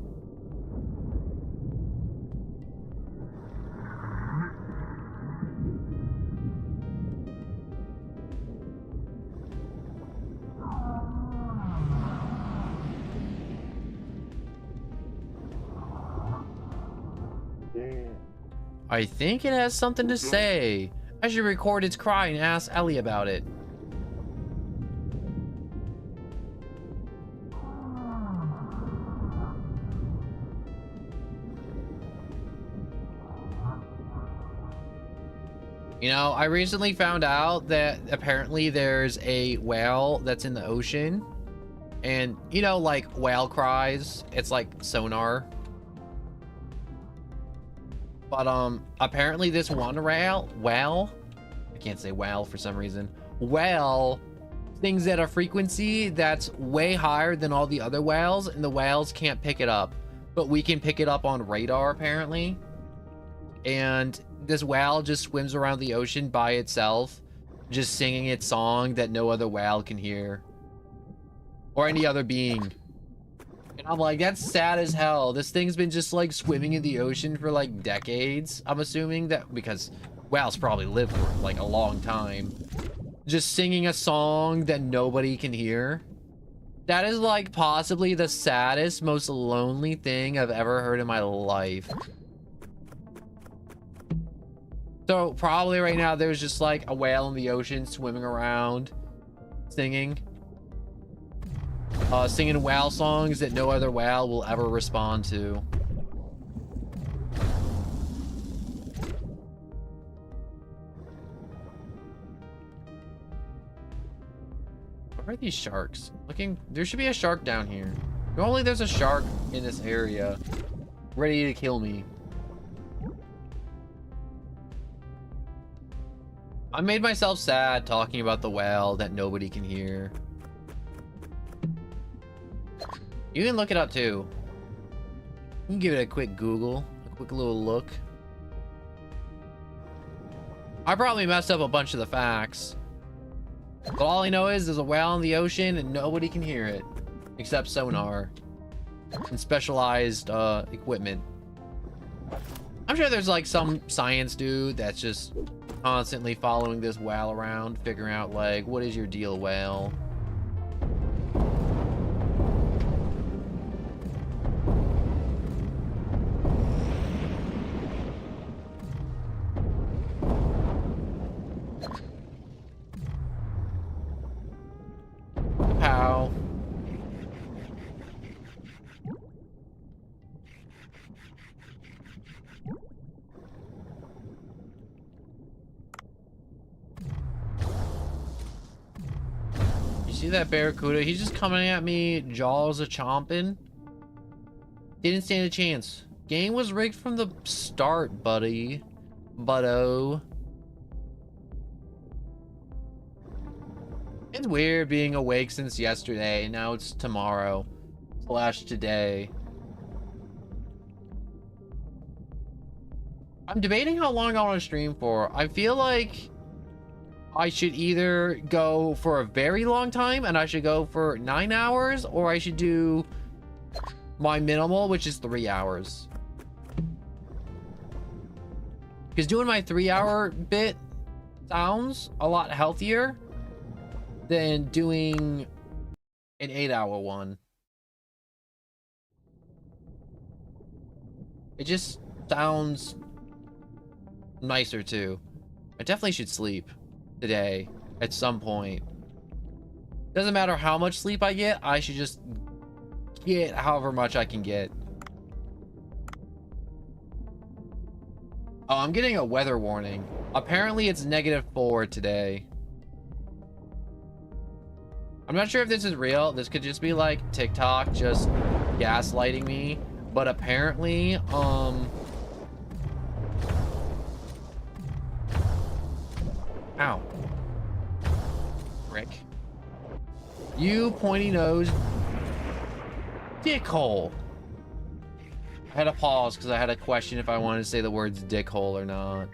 I think it has something to say. I should record its cry and ask Ellie about it. You know, I recently found out that apparently there's a whale that's in the ocean. And, you know, like whale cries, it's like sonar. But, apparently this one whale, I can't say whale for some reason. Whale sings at a frequency that's way higher than all the other whales, and the whales can't pick it up. But we can pick it up on radar, apparently. And this whale just swims around the ocean by itself, just singing its song that no other whale can hear. Or any other being. And I'm like, that's sad as hell. This thing's been just like swimming in the ocean for like decades. I'm assuming that because whales probably live for like a long time. Just singing a song that nobody can hear. That is like possibly the saddest, most lonely thing I've ever heard in my life. So probably right now there's just like a whale in the ocean swimming around, singing. Singing whale songs that no other whale will ever respond to. Where are these sharks? There should be a shark down here. Normally there's a shark in this area, ready to kill me. I made myself sad talking about the whale that nobody can hear. You can look it up too. You can give it a quick Google, a quick little look. I probably messed up a bunch of the facts. But all I know is there's a whale in the ocean and nobody can hear it. Except sonar. And specialized equipment. I'm sure there's like some science dude that's just constantly following this whale around, figuring out like, what is your deal, whale? Pow. You see that barracuda? He's just coming at me, jaws a chomping. Didn't stand a chance. Game was rigged from the start, buddy. Buddo. It's weird being awake since yesterday. Now it's tomorrow / today. I'm debating how long I want to stream for. I feel like I should either go for a very long time and I should go for 9 hours, or I should do my minimal, which is 3 hours. Because doing my 3-hour bit sounds a lot healthier than doing an 8-hour one. It just sounds nicer too. I definitely should sleep today at some point. Doesn't matter how much sleep I get, I should just get however much I can get. Oh, I'm getting a weather warning. Apparently it's -4 today. I'm not sure if this is real. This could just be like TikTok just gaslighting me. But apparently, ow. Rick. You pointy nose dickhole. I had to pause because I had a question if I wanted to say the words dickhole or not.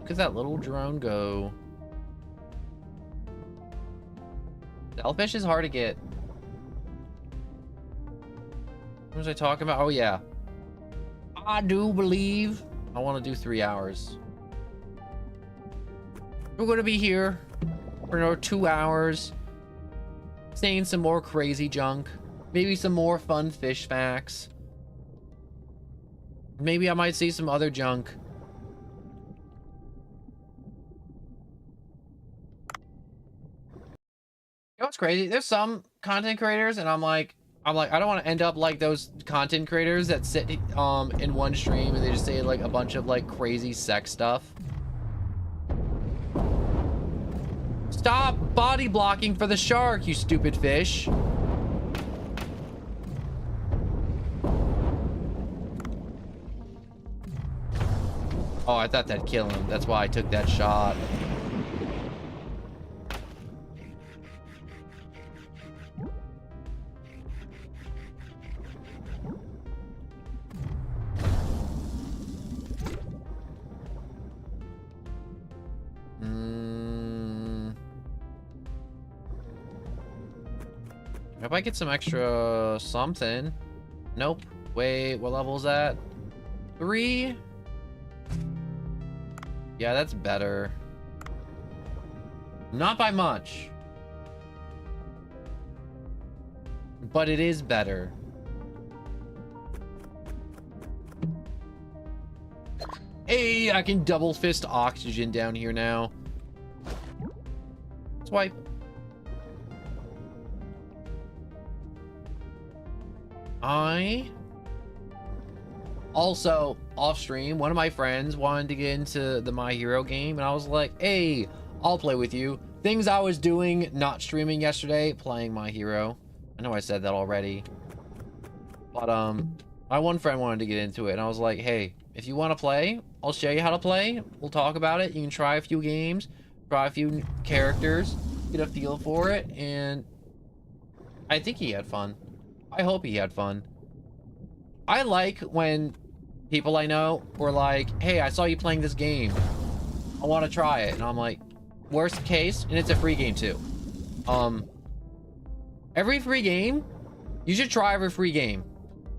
Look at that little drone go. Sailfish is hard to get. What was I talking about? Oh yeah. I do believe I want to do 3 hours. We're gonna be here for another 2 hours, saying some more crazy junk, maybe some more fun fish facts. Maybe I might see some other junk. You know what's crazy? There's some content creators, and I'm like, I don't want to end up like those content creators that sit in one stream and they just say like a bunch of like crazy sex stuff. Stop body blocking for the shark, you stupid fish. Oh, I thought that'd kill him. That's why I took that shot. If I get some extra something. Nope. Wait, what level is that? 3? Yeah, that's better. Not by much. But it is better. Hey, I can double fist oxygen down here now. Swipe. Also, off stream, one of my friends wanted to get into the My Hero game, and I was like, hey, I'll play with you. Things I was doing, not streaming yesterday, playing My Hero. I know I said that already. But, my one friend wanted to get into it, and I was like, hey, if you want to play, I'll show you how to play. We'll talk about it. You can try a few games, try a few characters, get a feel for it, and I think he had fun. I hope he had fun. I like when people I know were like, hey, I saw you playing this game. I want to try it. And I'm like, worst case, and it's a free game too. Every free game, you should try every free game.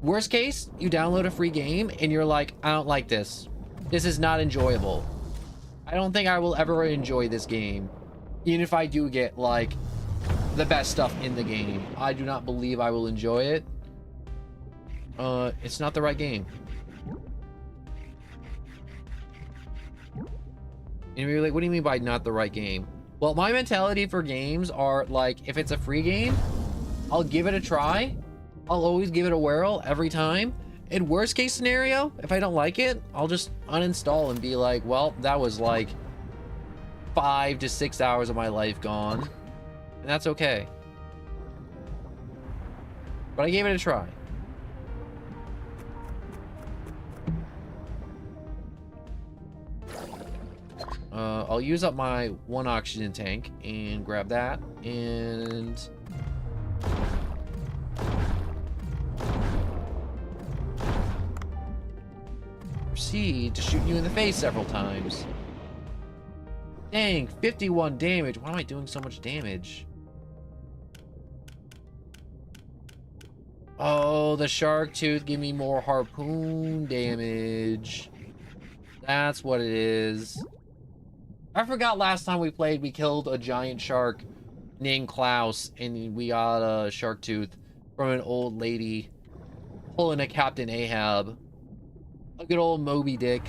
Worst case, you download a free game and you're like, I don't like this. This is not enjoyable. I don't think I will ever enjoy this game. Even if I do get like the best stuff in the game, I do not believe I will enjoy it. It's not the right game. And you're like, what do you mean by not the right game? Well, my mentality for games are like, if it's a free game, I'll give it a try. I'll always give it a whirl every time. In worst case scenario, if I don't like it, I'll just uninstall and be like, well, that was like 5 to 6 hours of my life gone. And that's okay. But I gave it a try. I'll use up my 1 oxygen tank and grab that and proceed to shoot you in the face several times. Dang, 51 damage. Why am I doing so much damage? Oh, the shark tooth give me more harpoon damage. That's what it is. I forgot last time we played, we killed a giant shark named Klaus, and we got a shark tooth from an old lady pulling a Captain Ahab. A good old Moby Dick.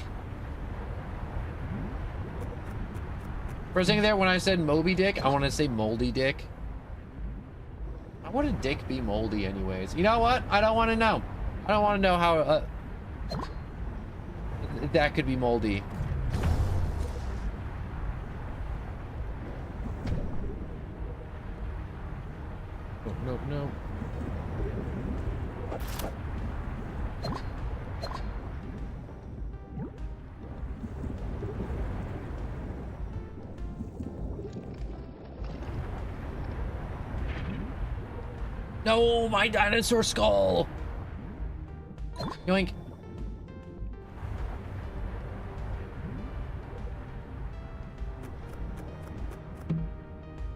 For a second there, when I said Moby Dick, I want to say Moldy Dick. Why would a dick be moldy anyways? You know what? I don't want to know. I don't want to know how that could be moldy. Nope, nope. No, my dinosaur skull. Yoink.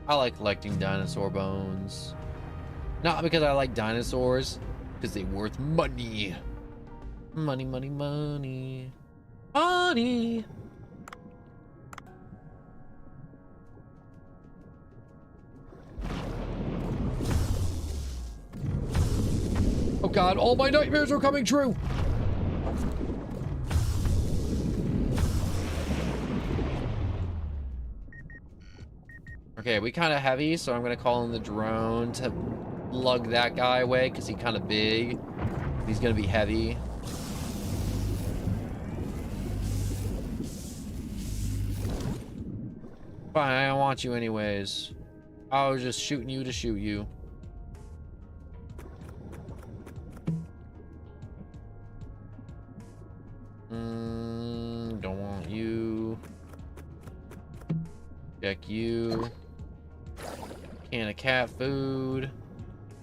I like collecting dinosaur bones. Not because I like dinosaurs, because they're worth money. Money, money, money. Money. God, all my nightmares are coming true. Okay, we kind of heavy, so I'm gonna call in the drone to lug that guy away because he's kind of big. He's gonna be heavy. Fine, I don't want you anyways. I was just shooting you to shoot you. Don't want you. Check you. Can of cat food.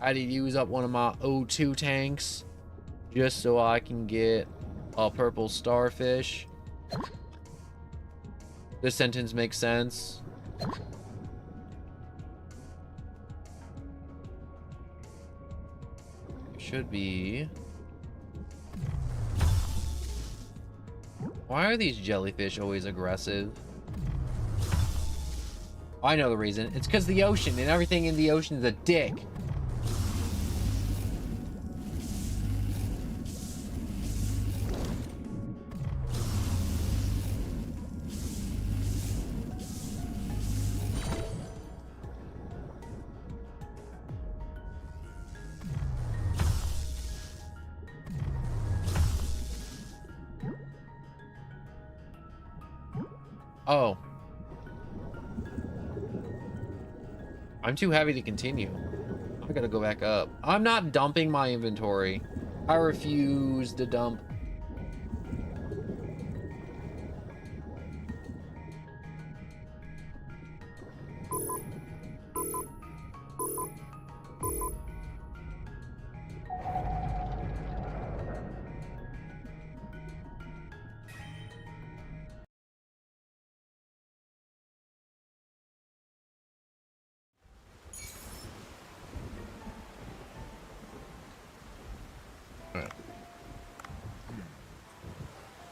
I had to use up one of my O2 tanks just so I can get a purple starfish. This sentence makes sense. It should be. Why are these jellyfish always aggressive? I know the reason. It's because the ocean, and everything in the ocean is a dick. Oh. I'm too heavy to continue. I gotta go back up. I'm not dumping my inventory. I refuse to dump.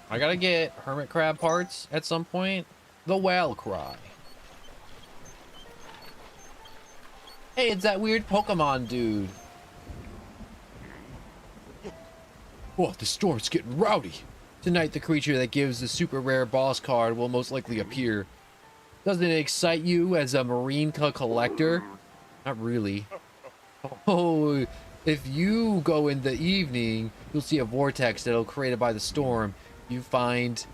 I gotta get hermit crab parts at some point. The whale cry. Hey, it's that weird Pokemon dude. Whoa, the storm's getting rowdy. Tonight, the creature that gives the super rare boss card will most likely appear. Doesn't it excite you as a Marine collector? Not really. Oh, if you go in the evening, you'll see a vortex that'll created by the storm. You find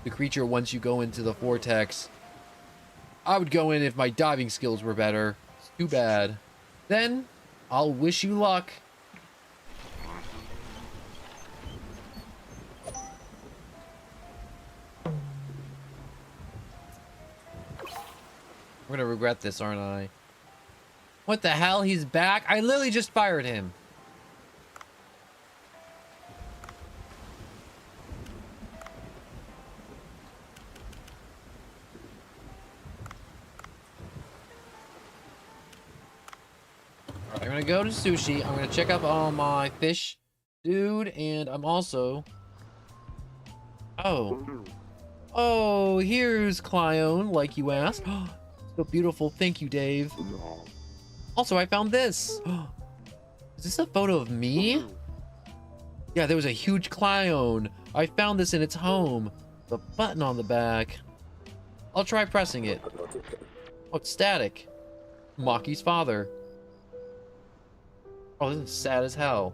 the creature once you go into the vortex. I would go in if my diving skills were better. It's too bad. Then, I'll wish you luck. I'm gonna regret this, aren't I? What the hell? He's back? I literally just fired him. Alright, I'm gonna go to sushi. I'm gonna check up all my fish, dude, and I'm also... Oh, here's Cleone, like you asked. So beautiful. Thank you, Dave. Also, I found this. Is this a photo of me? Yeah, there was a huge Cleone. I found this in its home. The button on the back. I'll try pressing it. Oh, it's static. Maki's father. Oh, this is sad as hell.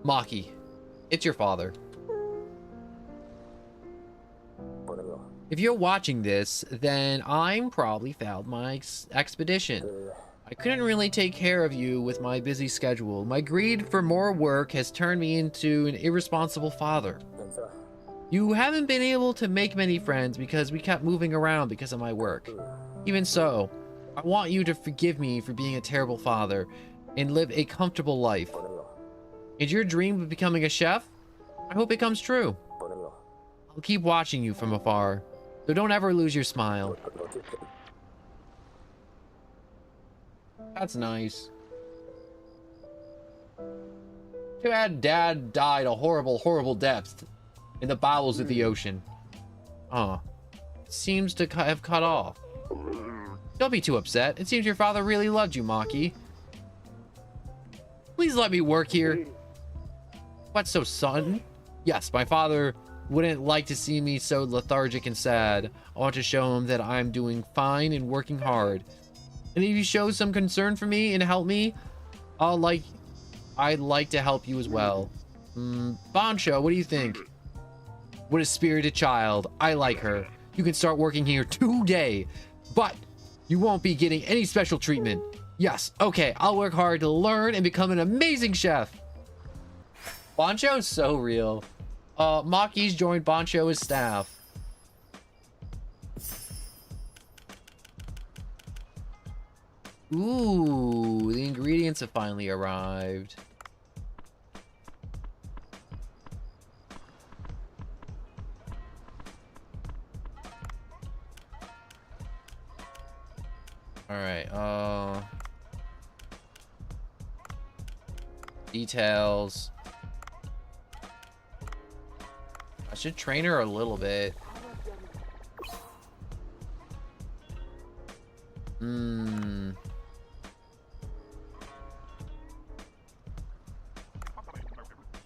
Maki, it's your father. If you're watching this, then I'm probably failed my expedition. I couldn't really take care of you with my busy schedule. My greed for more work has turned me into an irresponsible father. You haven't been able to make many friends because we kept moving around because of my work. Even so, I want you to forgive me for being a terrible father and live a comfortable life. Is your dream of becoming a chef? I hope it comes true. I'll keep watching you from afar, so don't ever lose your smile. That's nice. Too bad Dad died a horrible, horrible death in the bowels of the ocean. It seems to have cut off. Don't be too upset. It seems your father really loved you, Maki. Please let me work here. What, so son? Yes, my father wouldn't like to see me so lethargic and sad. I want to show him that I'm doing fine and working hard. And if you show some concern for me and help me, I'd like to help you as well. Bancho, what do you think? What a spirited child. I like her. You can start working here today, but you won't be getting any special treatment. Yes, okay, I'll work hard to learn and become an amazing chef. Bancho's so real. Maki's joined Bancho as staff. Ooh, the ingredients have finally arrived. All right, details. I should train her a little bit.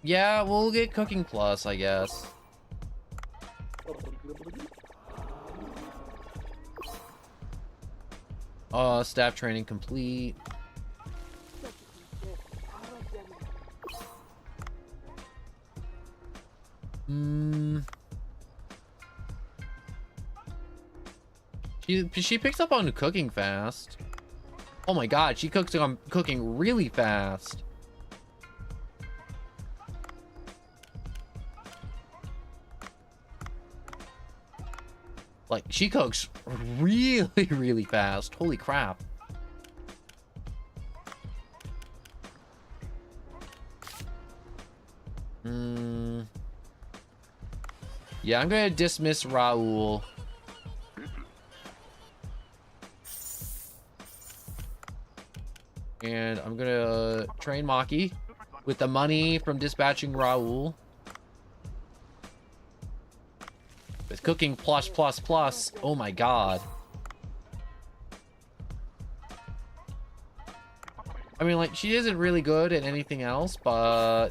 Yeah, we'll get cooking plus, I guess. Staff training complete. She picks up on cooking fast. Oh my god, she cooks on cooking really fast. Like, she cooks really, really fast. Holy crap. Yeah, I'm gonna dismiss Raul. And I'm gonna train Maki with the money from dispatching Raul. With cooking plus plus plus. Oh my god. I mean, like, she isn't really good at anything else, but...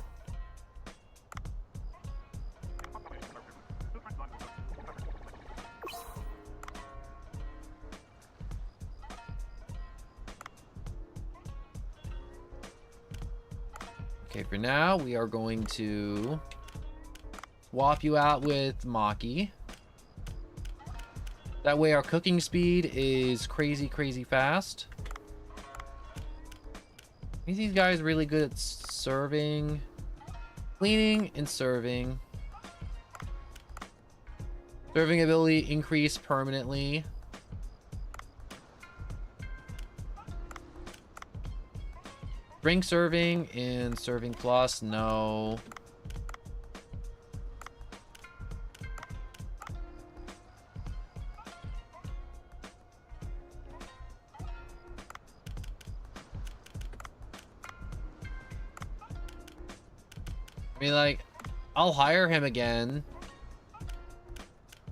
Okay, for now, we are going to swap you out with Maki. That way our cooking speed is crazy, crazy fast. These guys really good at serving, cleaning, and serving. Serving ability increased permanently. Drink serving and serving plus, no. I mean, like, I'll hire him again.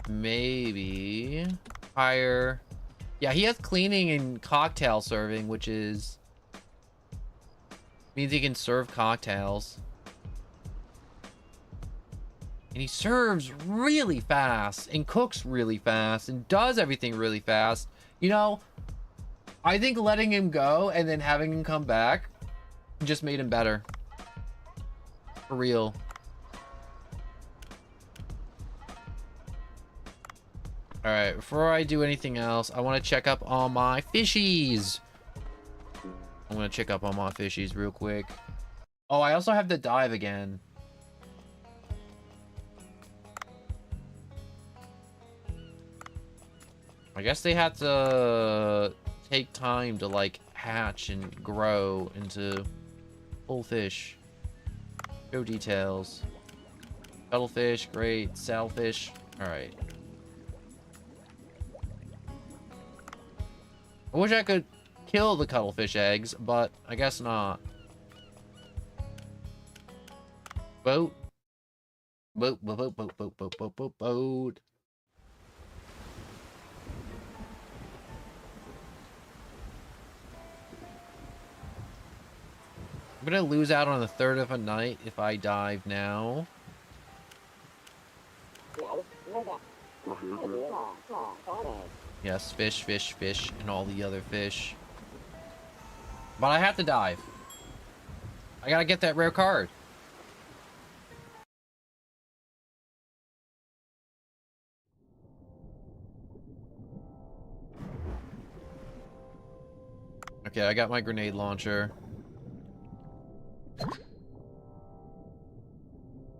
Maybe. Hire. Yeah, he has cleaning and cocktail serving, which is... means he can serve cocktails. And he serves really fast and cooks really fast and does everything really fast. You know, I think letting him go and then having him come back just made him better. For real. All right, before I do anything else, I want to check up on my fishies. I'm gonna check up on my fishies real quick. Oh, I also have to dive again. I guess they had to take time to, like, hatch and grow into full fish. Show details. Cuttlefish, great. Sailfish. Alright. I wish I could kill the cuttlefish eggs, but I guess not. Boat. Boat, boat, boat, boat, boat, boat, boat, boat, boat. I'm gonna lose out on a third of a night if I dive now. Yes, fish, fish, fish, and all the other fish. But I have to dive. I gotta get that rare card. Okay, I got my grenade launcher.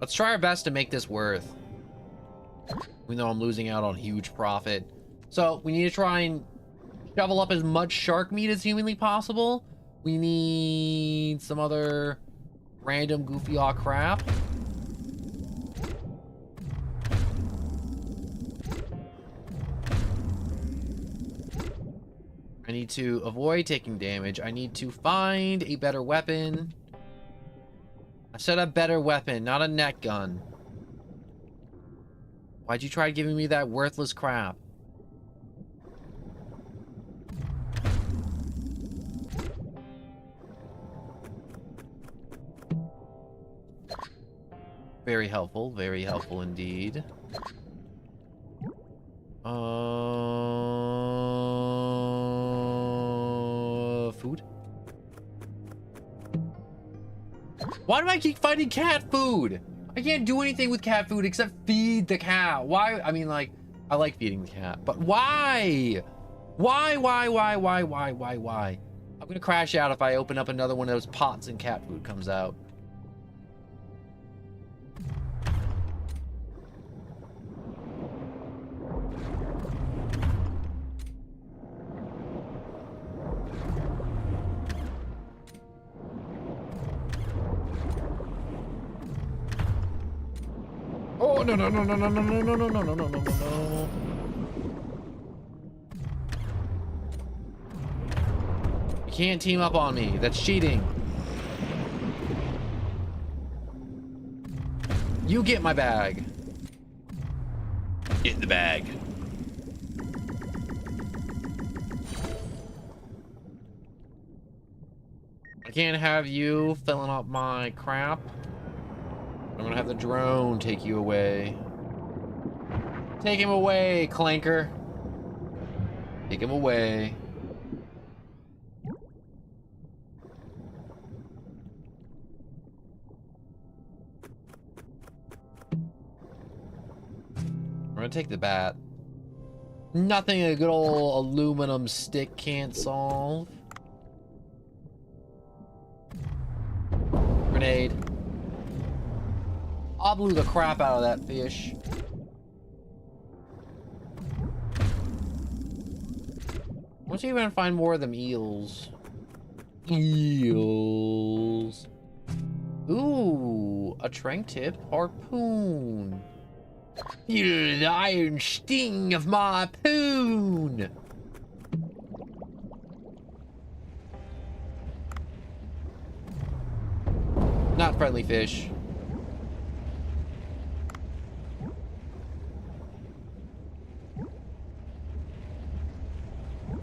Let's try our best to make this worth. Even though I'm losing out on huge profit. So, we need to try and shovel up as much shark meat as humanly possible. We need some other random goofy aw crap. I need to avoid taking damage. I need to find a better weapon. I said a better weapon, not a net gun. Why'd you try giving me that worthless crap? Very helpful indeed. Food? Why do I keep finding cat food? I can't do anything with cat food except feed the cat. Why? I mean, like, I like feeding the cat, but why? Why? I'm gonna crash out if I open up another one of those pots and cat food comes out. Oh, no. You can't team up on me. That's cheating. You get my bag. Get the bag. I can't have you filling up my crap. I'm gonna have the drone take you away. Take him away, Clanker. Take him away. I'm gonna take the bat. Nothing a good old aluminum stick can't solve. Grenade. I blew the crap out of that fish. Let's see if I can find more of them eels. Eels. Ooh, a trank tip harpoon. Feel the iron sting of my harpoon. Not friendly fish.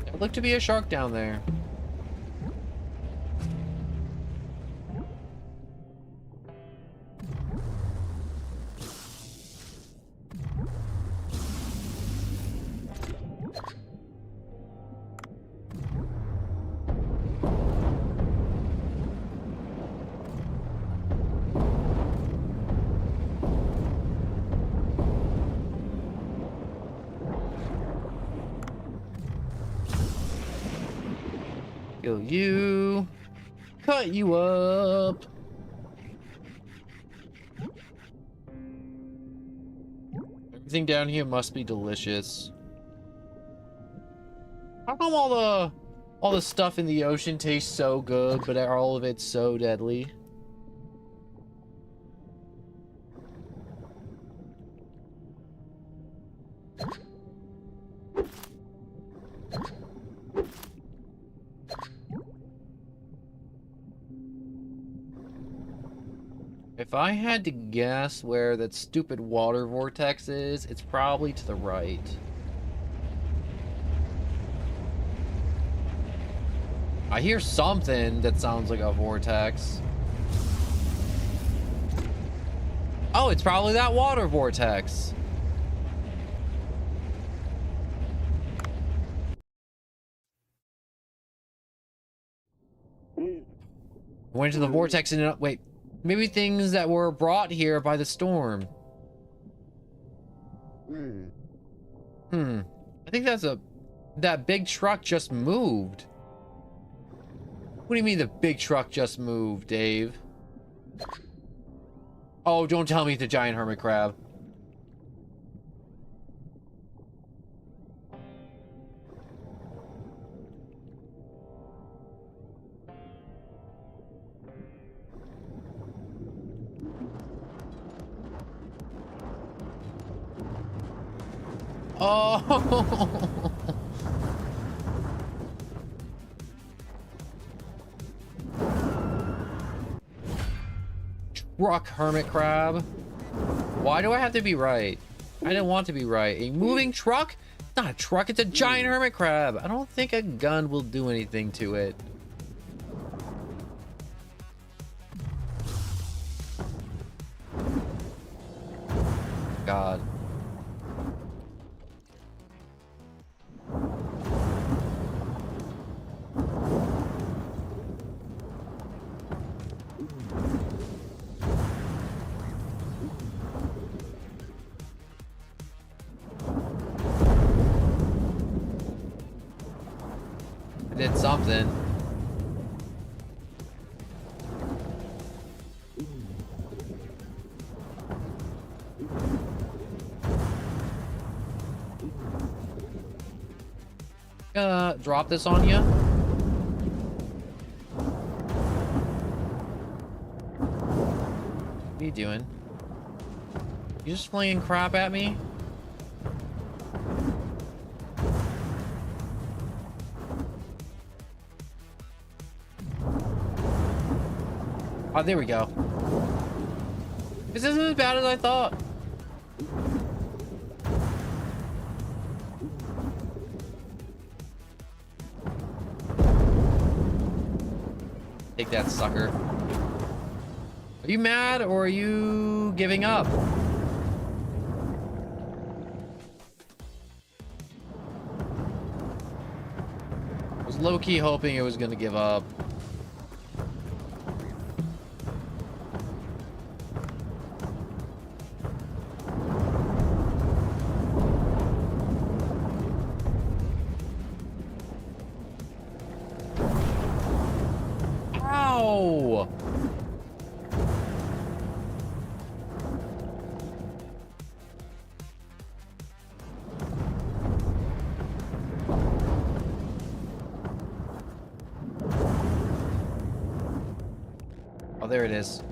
There looked to be a shark down there. Kill you. Cut you up. Everything down here must be delicious. How come all the stuff in the ocean tastes so good, but all of it's so deadly? If I had to guess where that stupid water vortex is, it's probably to the right. I hear something that sounds like a vortex. Oh, it's probably that water vortex. Went into the vortex and wait, maybe things that were brought here by the storm. I think that big truck just moved. What do you mean the big truck just moved, Dave? Oh, don't tell me it's a giant hermit crab. Oh. Truck hermit crab. Why do I have to be right? I didn't want to be right. A moving truck? It's not a truck, it's a giant hermit crab. I don't think a gun will do anything to it. God. I did something. Drop this on you. What are you doing? You just flinging crap at me? Oh, there we go. This isn't as bad as I thought. Take that, sucker. Are you mad or are you giving up? I was low-key hoping it was gonna give up. Ow! Oh, there it is.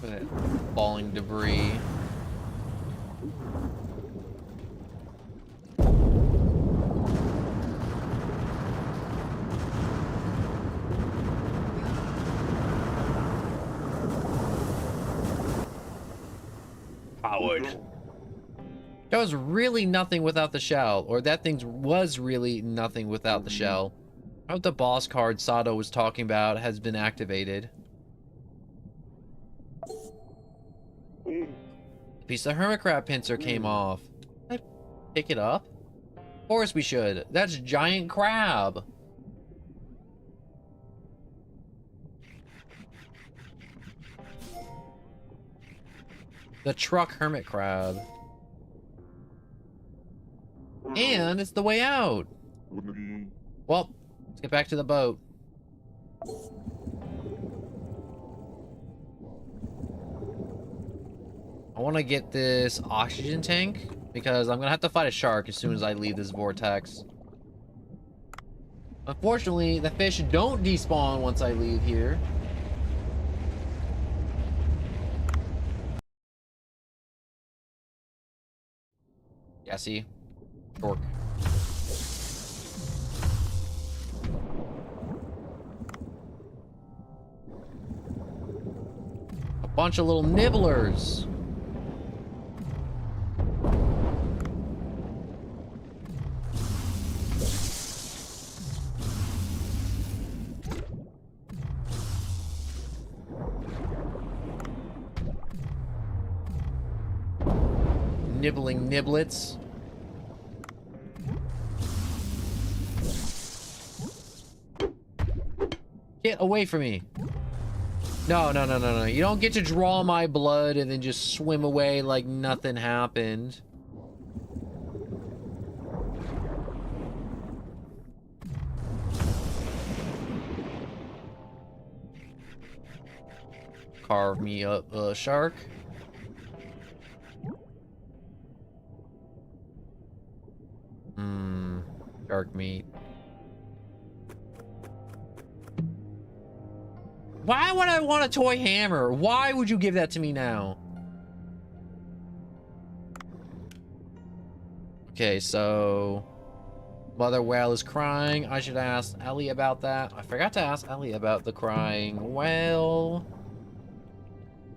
Look at that falling debris. That was really nothing without the shell, or that thing was really nothing without the shell. I hope the boss card Sato was talking about has been activated. The piece of hermit crab pincer came off. Can I pick it up? Of course we should. That's giant crab. The truck hermit crab. And it's the way out. Well, let's get back to the boat. I want to get this oxygen tank because I'm gonna have to fight a shark as soon as I leave this vortex. Unfortunately, the fish don't despawn once I leave here. Yeah, see? Torque. Bunch of little nibblers. Nibbling niblets. Get away from me. No, no, no, no, no. You don't get to draw my blood and then just swim away like nothing happened. Carve me up a shark. Shark meat. Why would I want a toy hammer? Why would you give that to me now? Okay, so Mother Whale is crying. I should ask Ellie about that. I forgot to ask Ellie about the crying whale.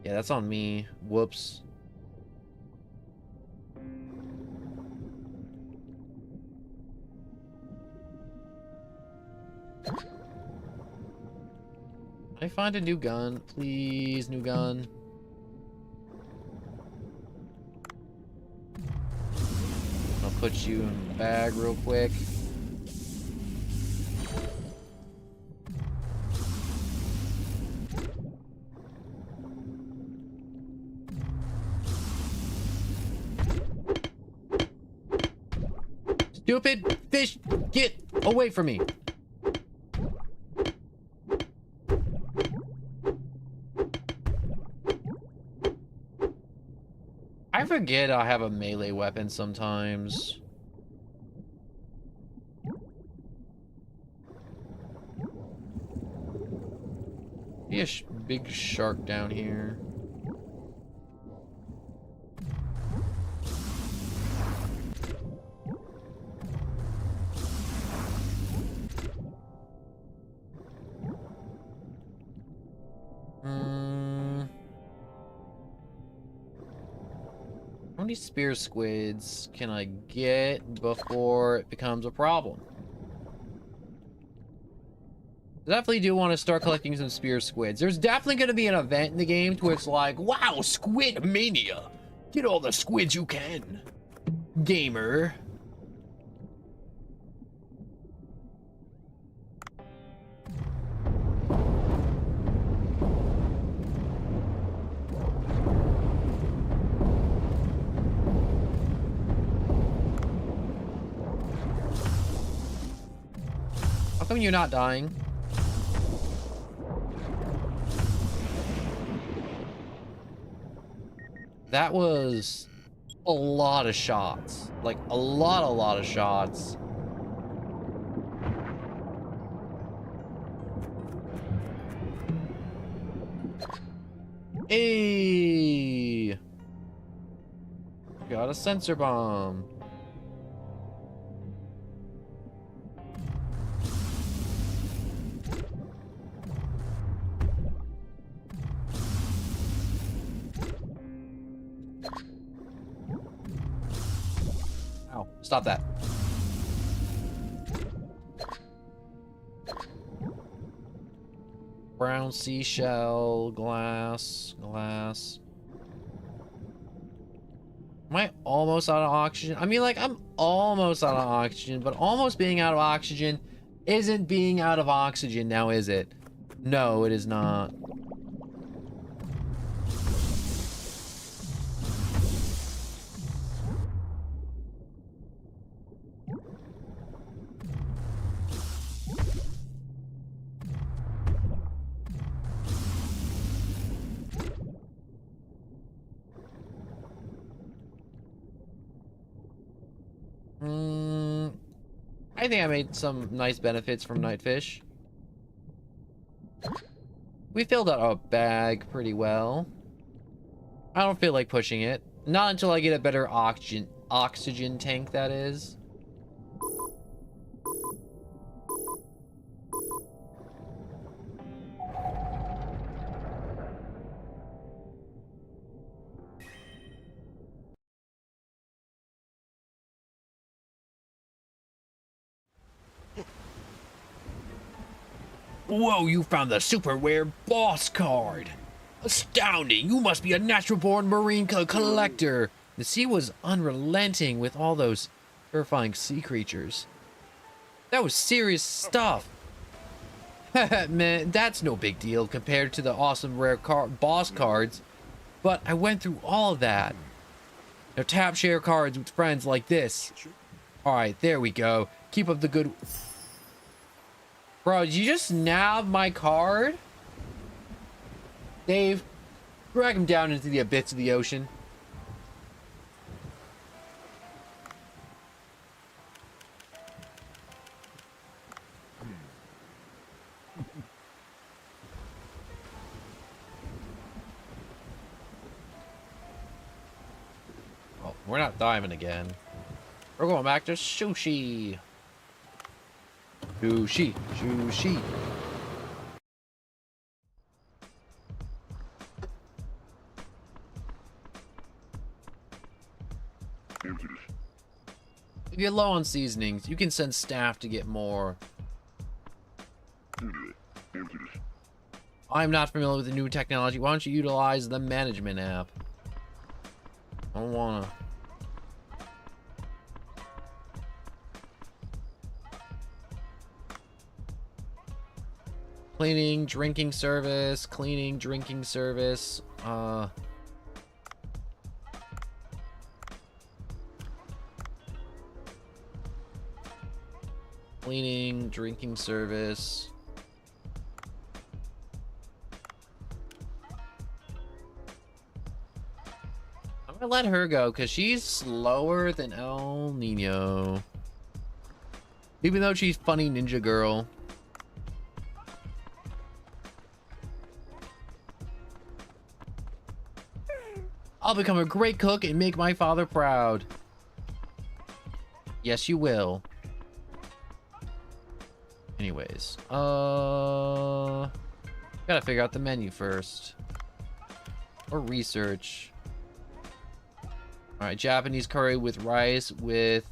Yeah, that's on me. Whoops. Can I find a new gun? Please, new gun. I'll put you in the bag real quick. Stupid fish, get away from me. I forget I have a melee weapon sometimes. Be a big shark down here. How many spear squids can I get before it becomes a problem? Definitely do want to start collecting some spear squids. There's definitely going to be an event in the game to where it's like, wow, squid mania. Get all the squids you can, gamer. How come you're not dying? That was a lot of shots. Like, a lot of shots. Hey! Got a sensor bomb. Ow, stop that. Brown seashell, glass. Am I almost out of oxygen? I mean, like, I'm almost out of oxygen, but almost being out of oxygen isn't being out of oxygen now, is it? No, it is not. I think I made some nice benefits from Nightfish. We filled out our bag pretty well. I don't feel like pushing it. Not until I get a better oxygen tank, that is. Whoa, you found the super rare boss card. Astounding, you must be a natural-born marine collector. The sea was unrelenting with all those terrifying sea creatures. That was serious stuff. Man, that's no big deal compared to the awesome rare boss cards. But I went through all of that. Now tap share cards with friends like this. Alright, there we go. Keep up the good... Bro, did you just nab my card? Dave, drag him down into the abyss of the ocean. Oh, we're not diving again. We're going back to sushi. Sushi, sushi. If you're low on seasonings, you can send staff to get more. I'm not familiar with the new technology. Why don't you utilize the management app? I don't wanna. Cleaning, drinking service, cleaning, drinking service, cleaning, drinking service. I'm gonna let her go because she's slower than El Nino. Even though she's funny ninja girl. I'll become a great cook and make my father proud. Yes, you will. Anyways, gotta figure out the menu first. Or research. Alright, Japanese curry with rice with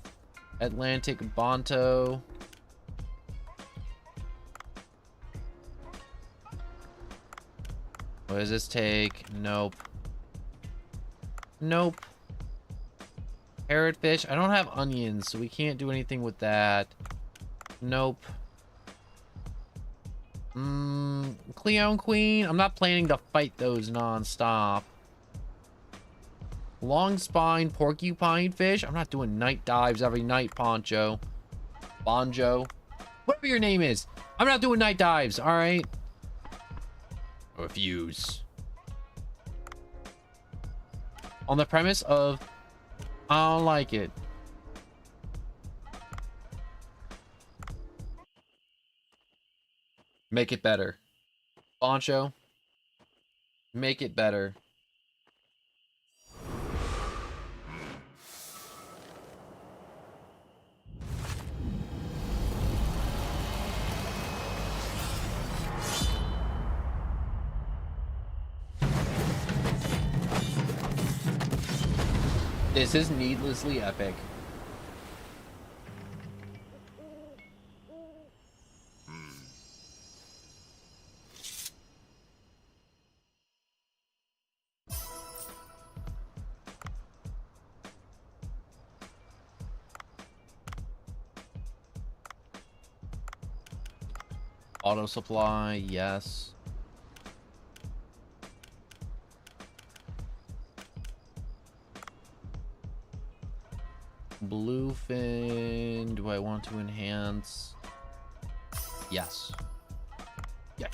Atlantic Bonto. What does this take? Nope. Nope. Parrotfish. I don't have onions, so we can't do anything with that. Nope. Cleon Queen. I'm not planning to fight those non-stop. Long spine porcupine fish. I'm not doing night dives every night, Poncho. Bonjo. Whatever your name is. I'm not doing night dives, alright? Refuse. On the premise of, I don't like it. Make it better. Boncho. Make it better. This is needlessly epic. Auto supply, yes. Bluefin, do I want to enhance? Yes. Yes.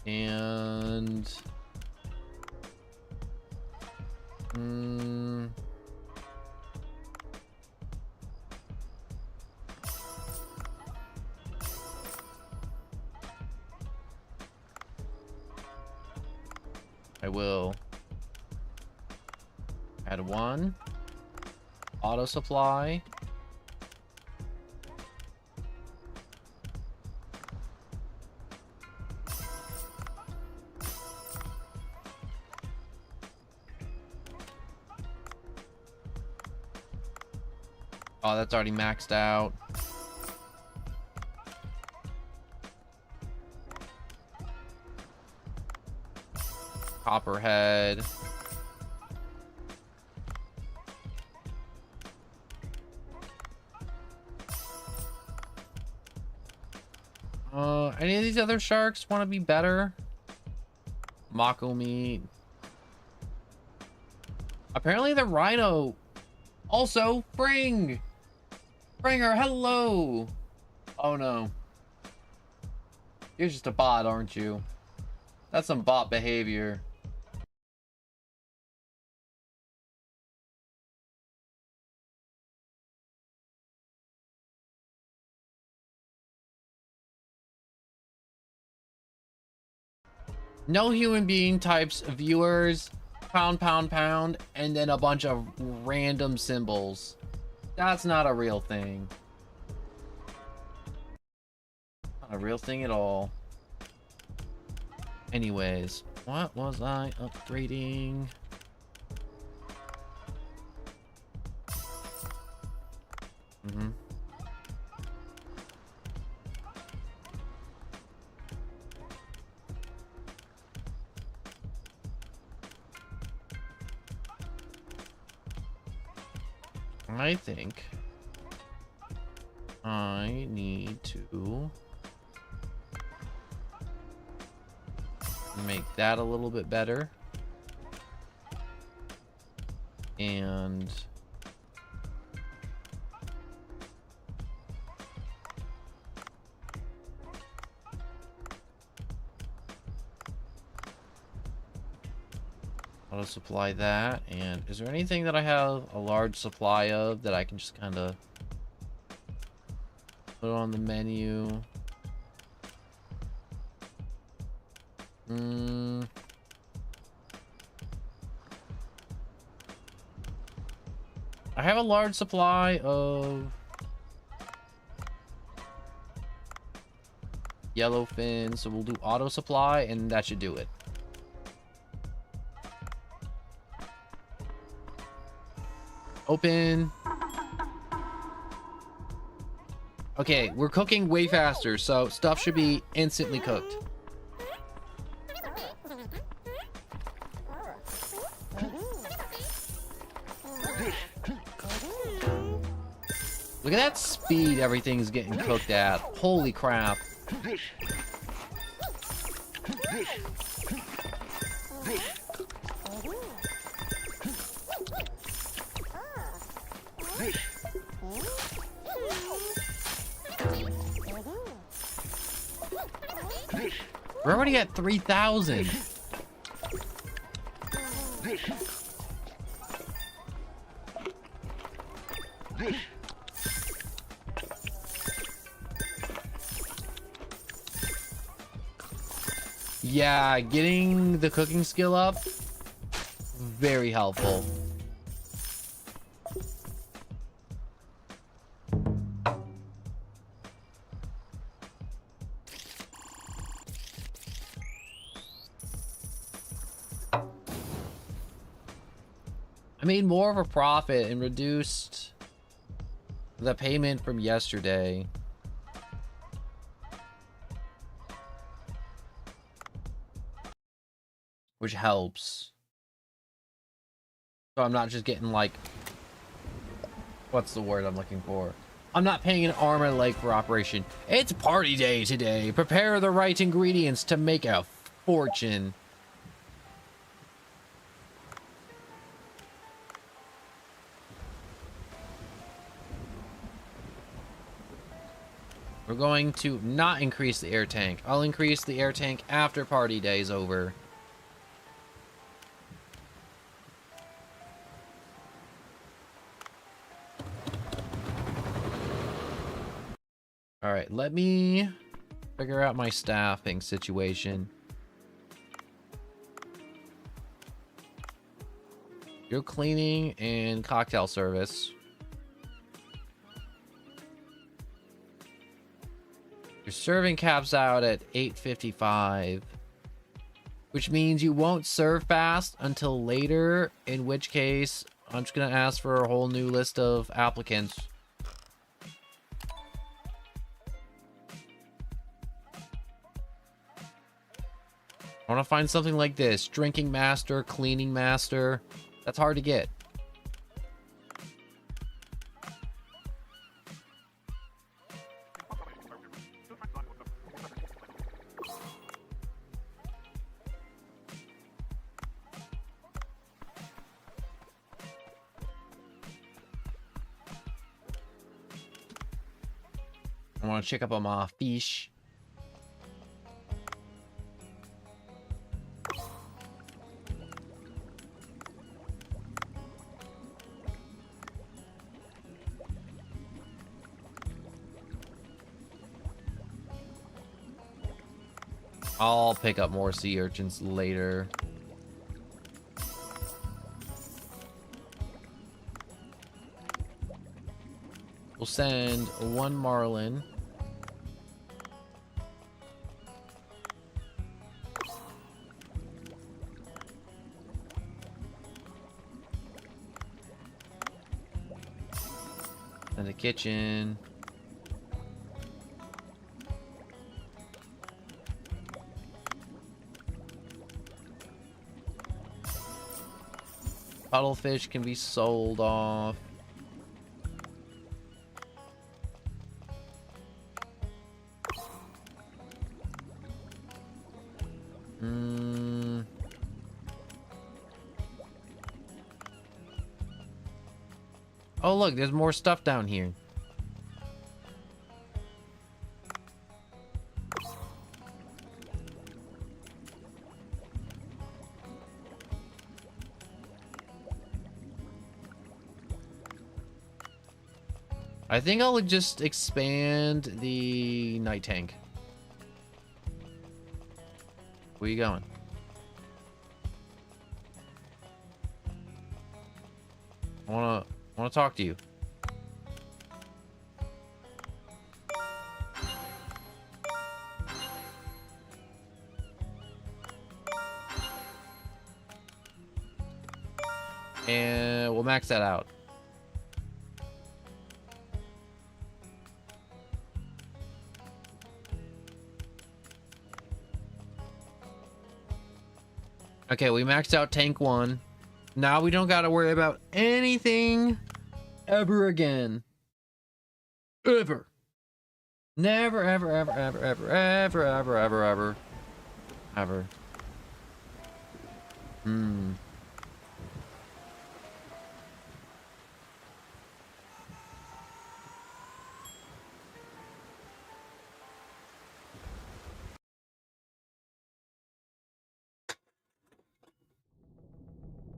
And I will add one auto supply. Oh, that's already maxed out. Copperhead. Any of these other sharks want to be better? Mako meat. Apparently the rhino. Also, Fring. Fringer, hello. Oh no. You're just a bot, aren't you? That's some bot behavior. No human being types viewers, pound, pound, pound, and then a bunch of random symbols. That's not a real thing. Not a real thing at all. Anyways, what was I upgrading? I think I need to make that a little bit better. And auto supply that. And is there anything that I have a large supply of that I can just kind of put on the menu? I have a large supply of yellowfin, so we'll do auto supply and that should do it. Open. Okay, we're cooking way faster, so stuff should be instantly cooked. Look at that speed everything's getting cooked at. Holy crap. We're already at 3,000. Yeah, getting the cooking skill up, very helpful. I made more of a profit and reduced the payment from yesterday. Which helps. So I'm not just getting like, what's the word I'm looking for? I'm not paying an arm and a leg for operation. It's party day today. Prepare the right ingredients to make a fortune. We're going to not increase the air tank. I'll increase the air tank after party day is over. All right, let me figure out my staffing situation. You're cleaning and cocktail service. Your serving caps out at 8:55, which means you won't serve fast until later, in which case I'm just gonna ask for a whole new list of applicants. I want to find something like this. Drinking master, cleaning master. That's hard to get. I want to check up on my fish. I'll pick up more sea urchins later. We'll send one marlin. And the kitchen. Cuttlefish can be sold off. Oh, look, there's more stuff down here. I think I'll just expand the night tank. Where you going? I wanna talk to you. And we'll max that out. Okay, we maxed out tank 1. Now we don't gotta worry about anything ever again. Ever. Never, ever, ever, ever, ever, ever, ever, ever, ever. Ever.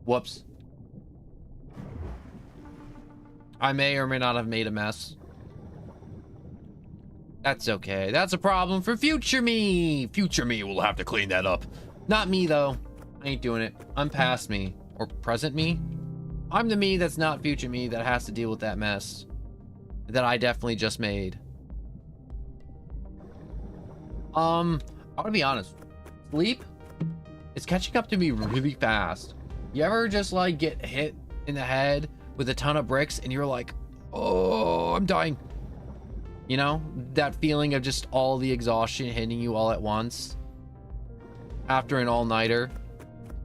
Whoops. I may or may not have made a mess. That's okay. That's a problem for future me. Future me will have to clean that up. Not me, though. I ain't doing it. I'm past me. Or present me. I'm the me that's not future me that has to deal with that mess that I definitely just made. I want to be honest. Sleep is catching up to me really fast. You ever just like get hit in the head with a ton of bricks and you're like, oh, I'm dying. You know, that feeling of just all the exhaustion hitting you all at once after an all-nighter,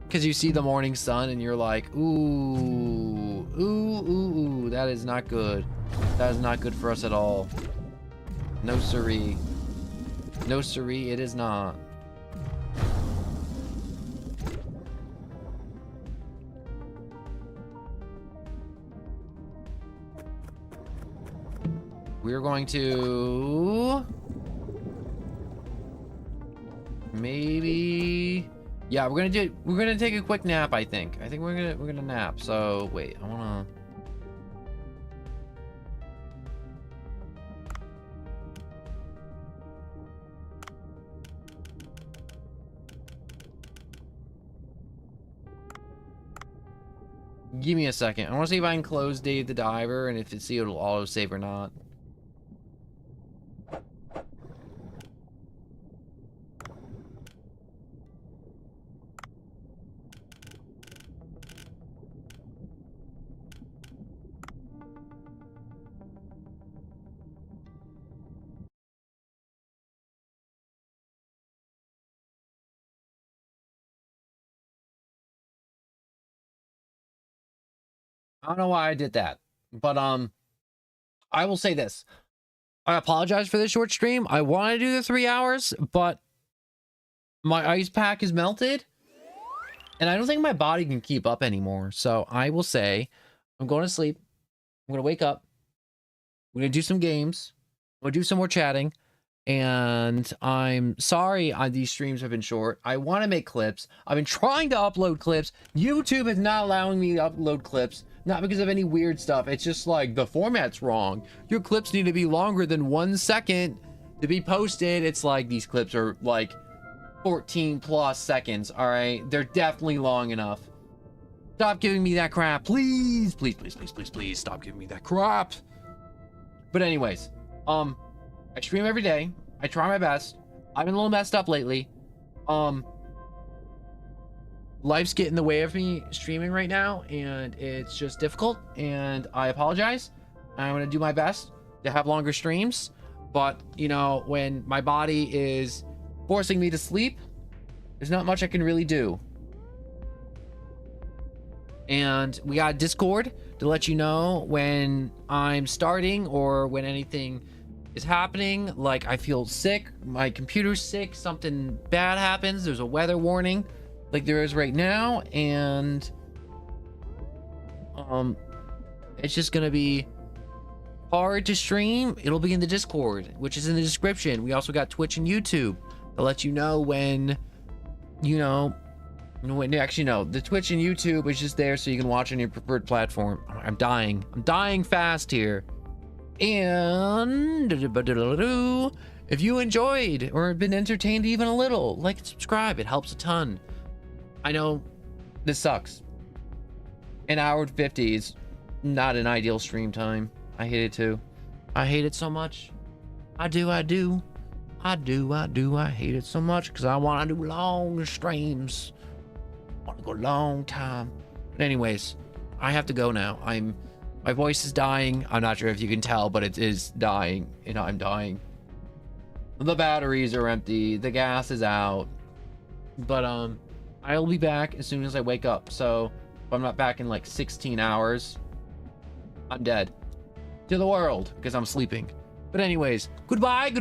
because you see the morning sun and you're like, ooh, ooh, ooh, ooh, that is not good. That is not good for us at all. No siree. No siree, it is not. We're going to maybe, yeah, we're gonna take a quick nap. I think we're gonna nap. So wait, I wanna. Give me a second. I want to see if I can close Dave the Diver and if it see it'll auto save or not. I don't know why I did that, but I will say this. I apologize for the short stream. I want to do the 3 hours, but my ice pack is melted, and I don't think my body can keep up anymore. So I will say, I'm going to sleep. I'm going to wake up. I'm going to do some games. I'm going to do some more chatting. And I'm sorry these streams have been short. I want to make clips. I've been trying to upload clips. YouTube is not allowing me to upload clips. Not because of any weird stuff. It's just like the format's wrong. Your clips need to be longer than 1 second to be posted. It's like these clips are like 14 plus seconds. All right. They're definitely long enough. Stop giving me that crap. Please, please, please, please, please, please stop giving me that crap. But anyways, I stream every day. I try my best. I've been a little messed up lately. Life's getting in the way of me streaming right now, and it's just difficult, and I apologize. I'm gonna do my best to have longer streams, but you know, when my body is forcing me to sleep, there's not much I can really do. And we got Discord to let you know when I'm starting or when anything is happening. Like I feel sick, my computer's sick, something bad happens, there's a weather warning like there is right now, and it's just gonna be hard to stream. It'll be in the Discord, which is in the description. We also got Twitch and YouTube to let you know when, you know, actually no, the Twitch and YouTube is just there so you can watch on your preferred platform. I'm dying fast here. And if you enjoyed or been entertained even a little, like and subscribe, it helps a ton. I know this sucks. An hour and 50 is not an ideal stream time. I hate it too. I hate it so much. I do. I hate it so much because I want to do long streams. I want to go a long time. But anyways, I have to go now. My voice is dying. I'm not sure if you can tell, but it is dying. You know, I'm dying. The batteries are empty. The gas is out. But I'll be back as soon as I wake up. So if I'm not back in like 16 hours, I'm dead to the world because I'm sleeping. But anyways, goodbye.